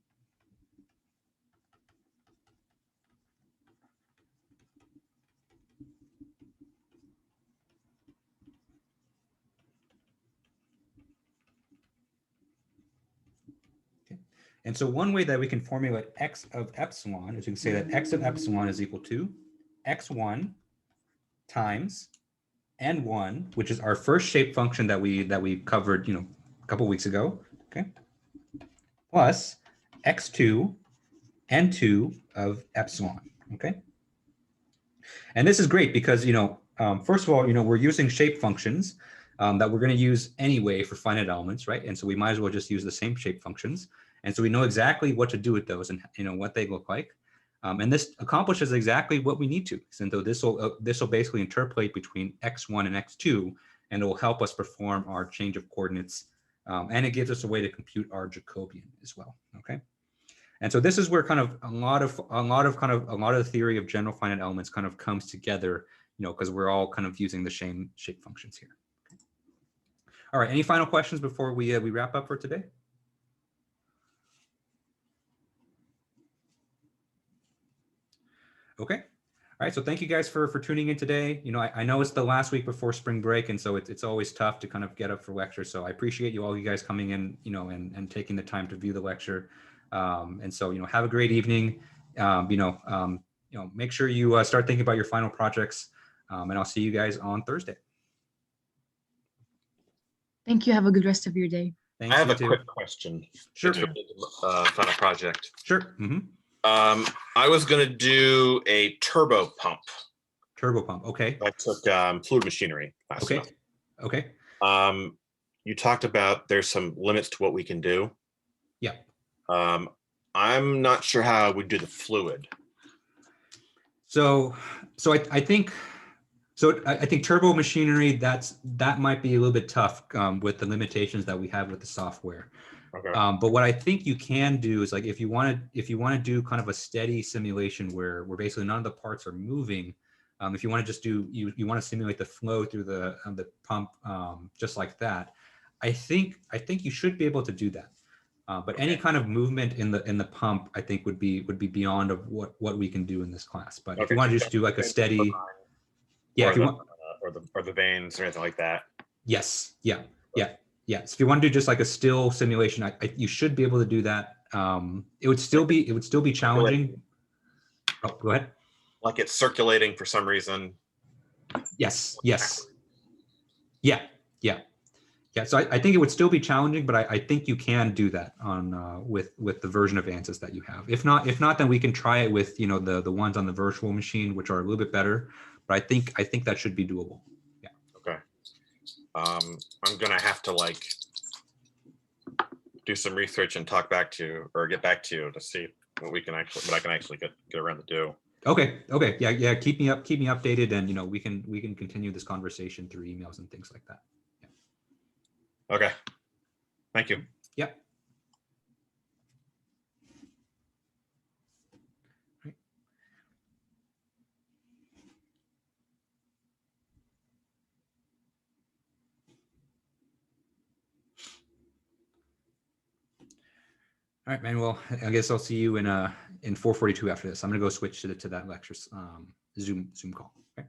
And so one way that we can formulate x of epsilon is we can say that x of epsilon is equal to x1 times n1, which is our first shape function that we covered, a couple weeks ago, okay, plus x2 n2 of epsilon, okay. And this is great because first of all, we're using shape functions that we're going to use anyway for finite elements, right? And so we might as well just use the same shape functions. And so we know exactly what to do with those and what they look like. And this accomplishes exactly what we need to. And so this will basically interpolate between x1 and x2, and it will help us perform our change of coordinates. And it gives us a way to compute our Jacobian as well. Okay. And so this is where kind of a lot of the theory of general finite elements kind of comes together, because we're all kind of using the same shape functions here. Okay. All right. Any final questions before we wrap up for today? Okay. All right. So thank you guys for tuning in today. I know it's the last week before spring break, and so it's always tough to kind of get up for lecture. So I appreciate you guys coming in, and taking the time to view the lecture. And so, have a great evening. Make sure you start thinking about your final projects, and I'll see you guys on Thursday. Thank you. Have a good rest of your day. Thanks, I have a quick question. Sure. Final project. Sure. Mm-hmm. I was going to do a turbo pump. Turbo pump. Okay. I took fluid machinery. Okay. Okay. You talked about there's some limits to what we can do. Yeah. I'm not sure how I would do the fluid. So I think turbo machinery, that might be a little bit tough with the limitations that we have with the software. Okay. But what I think you can do is, like, if you want to do kind of a steady simulation where basically none of the parts are moving, if you want to just do you want to simulate the flow through the pump just like that, I think you should be able to do that. But any kind of movement in the pump, I think would be beyond of what we can do in this class. But if you want to just do like a steady, yeah, if you want, or the veins or anything like that. Yes. Yeah. So if you want to do just like a still simulation, you should be able to do that. It would still be challenging. Oh, go ahead. Like it's circulating for some reason. Yes. Yeah. So I think it would still be challenging, but I think you can do that on with the version of Ansys that you have. If not, then we can try it with the ones on the virtual machine, which are a little bit better. But I think that should be doable. Yeah. Okay. I'm gonna have to do some research and get back to you to see what I can actually get around to do. Okay. Yeah. Keep me updated, and we can continue this conversation through emails and things like that. Yeah. Okay. Thank you. Yep. Right. All right, man. Well, I guess I'll see you in 4:42 after this. I'm gonna go switch to that lecture Zoom call. Okay.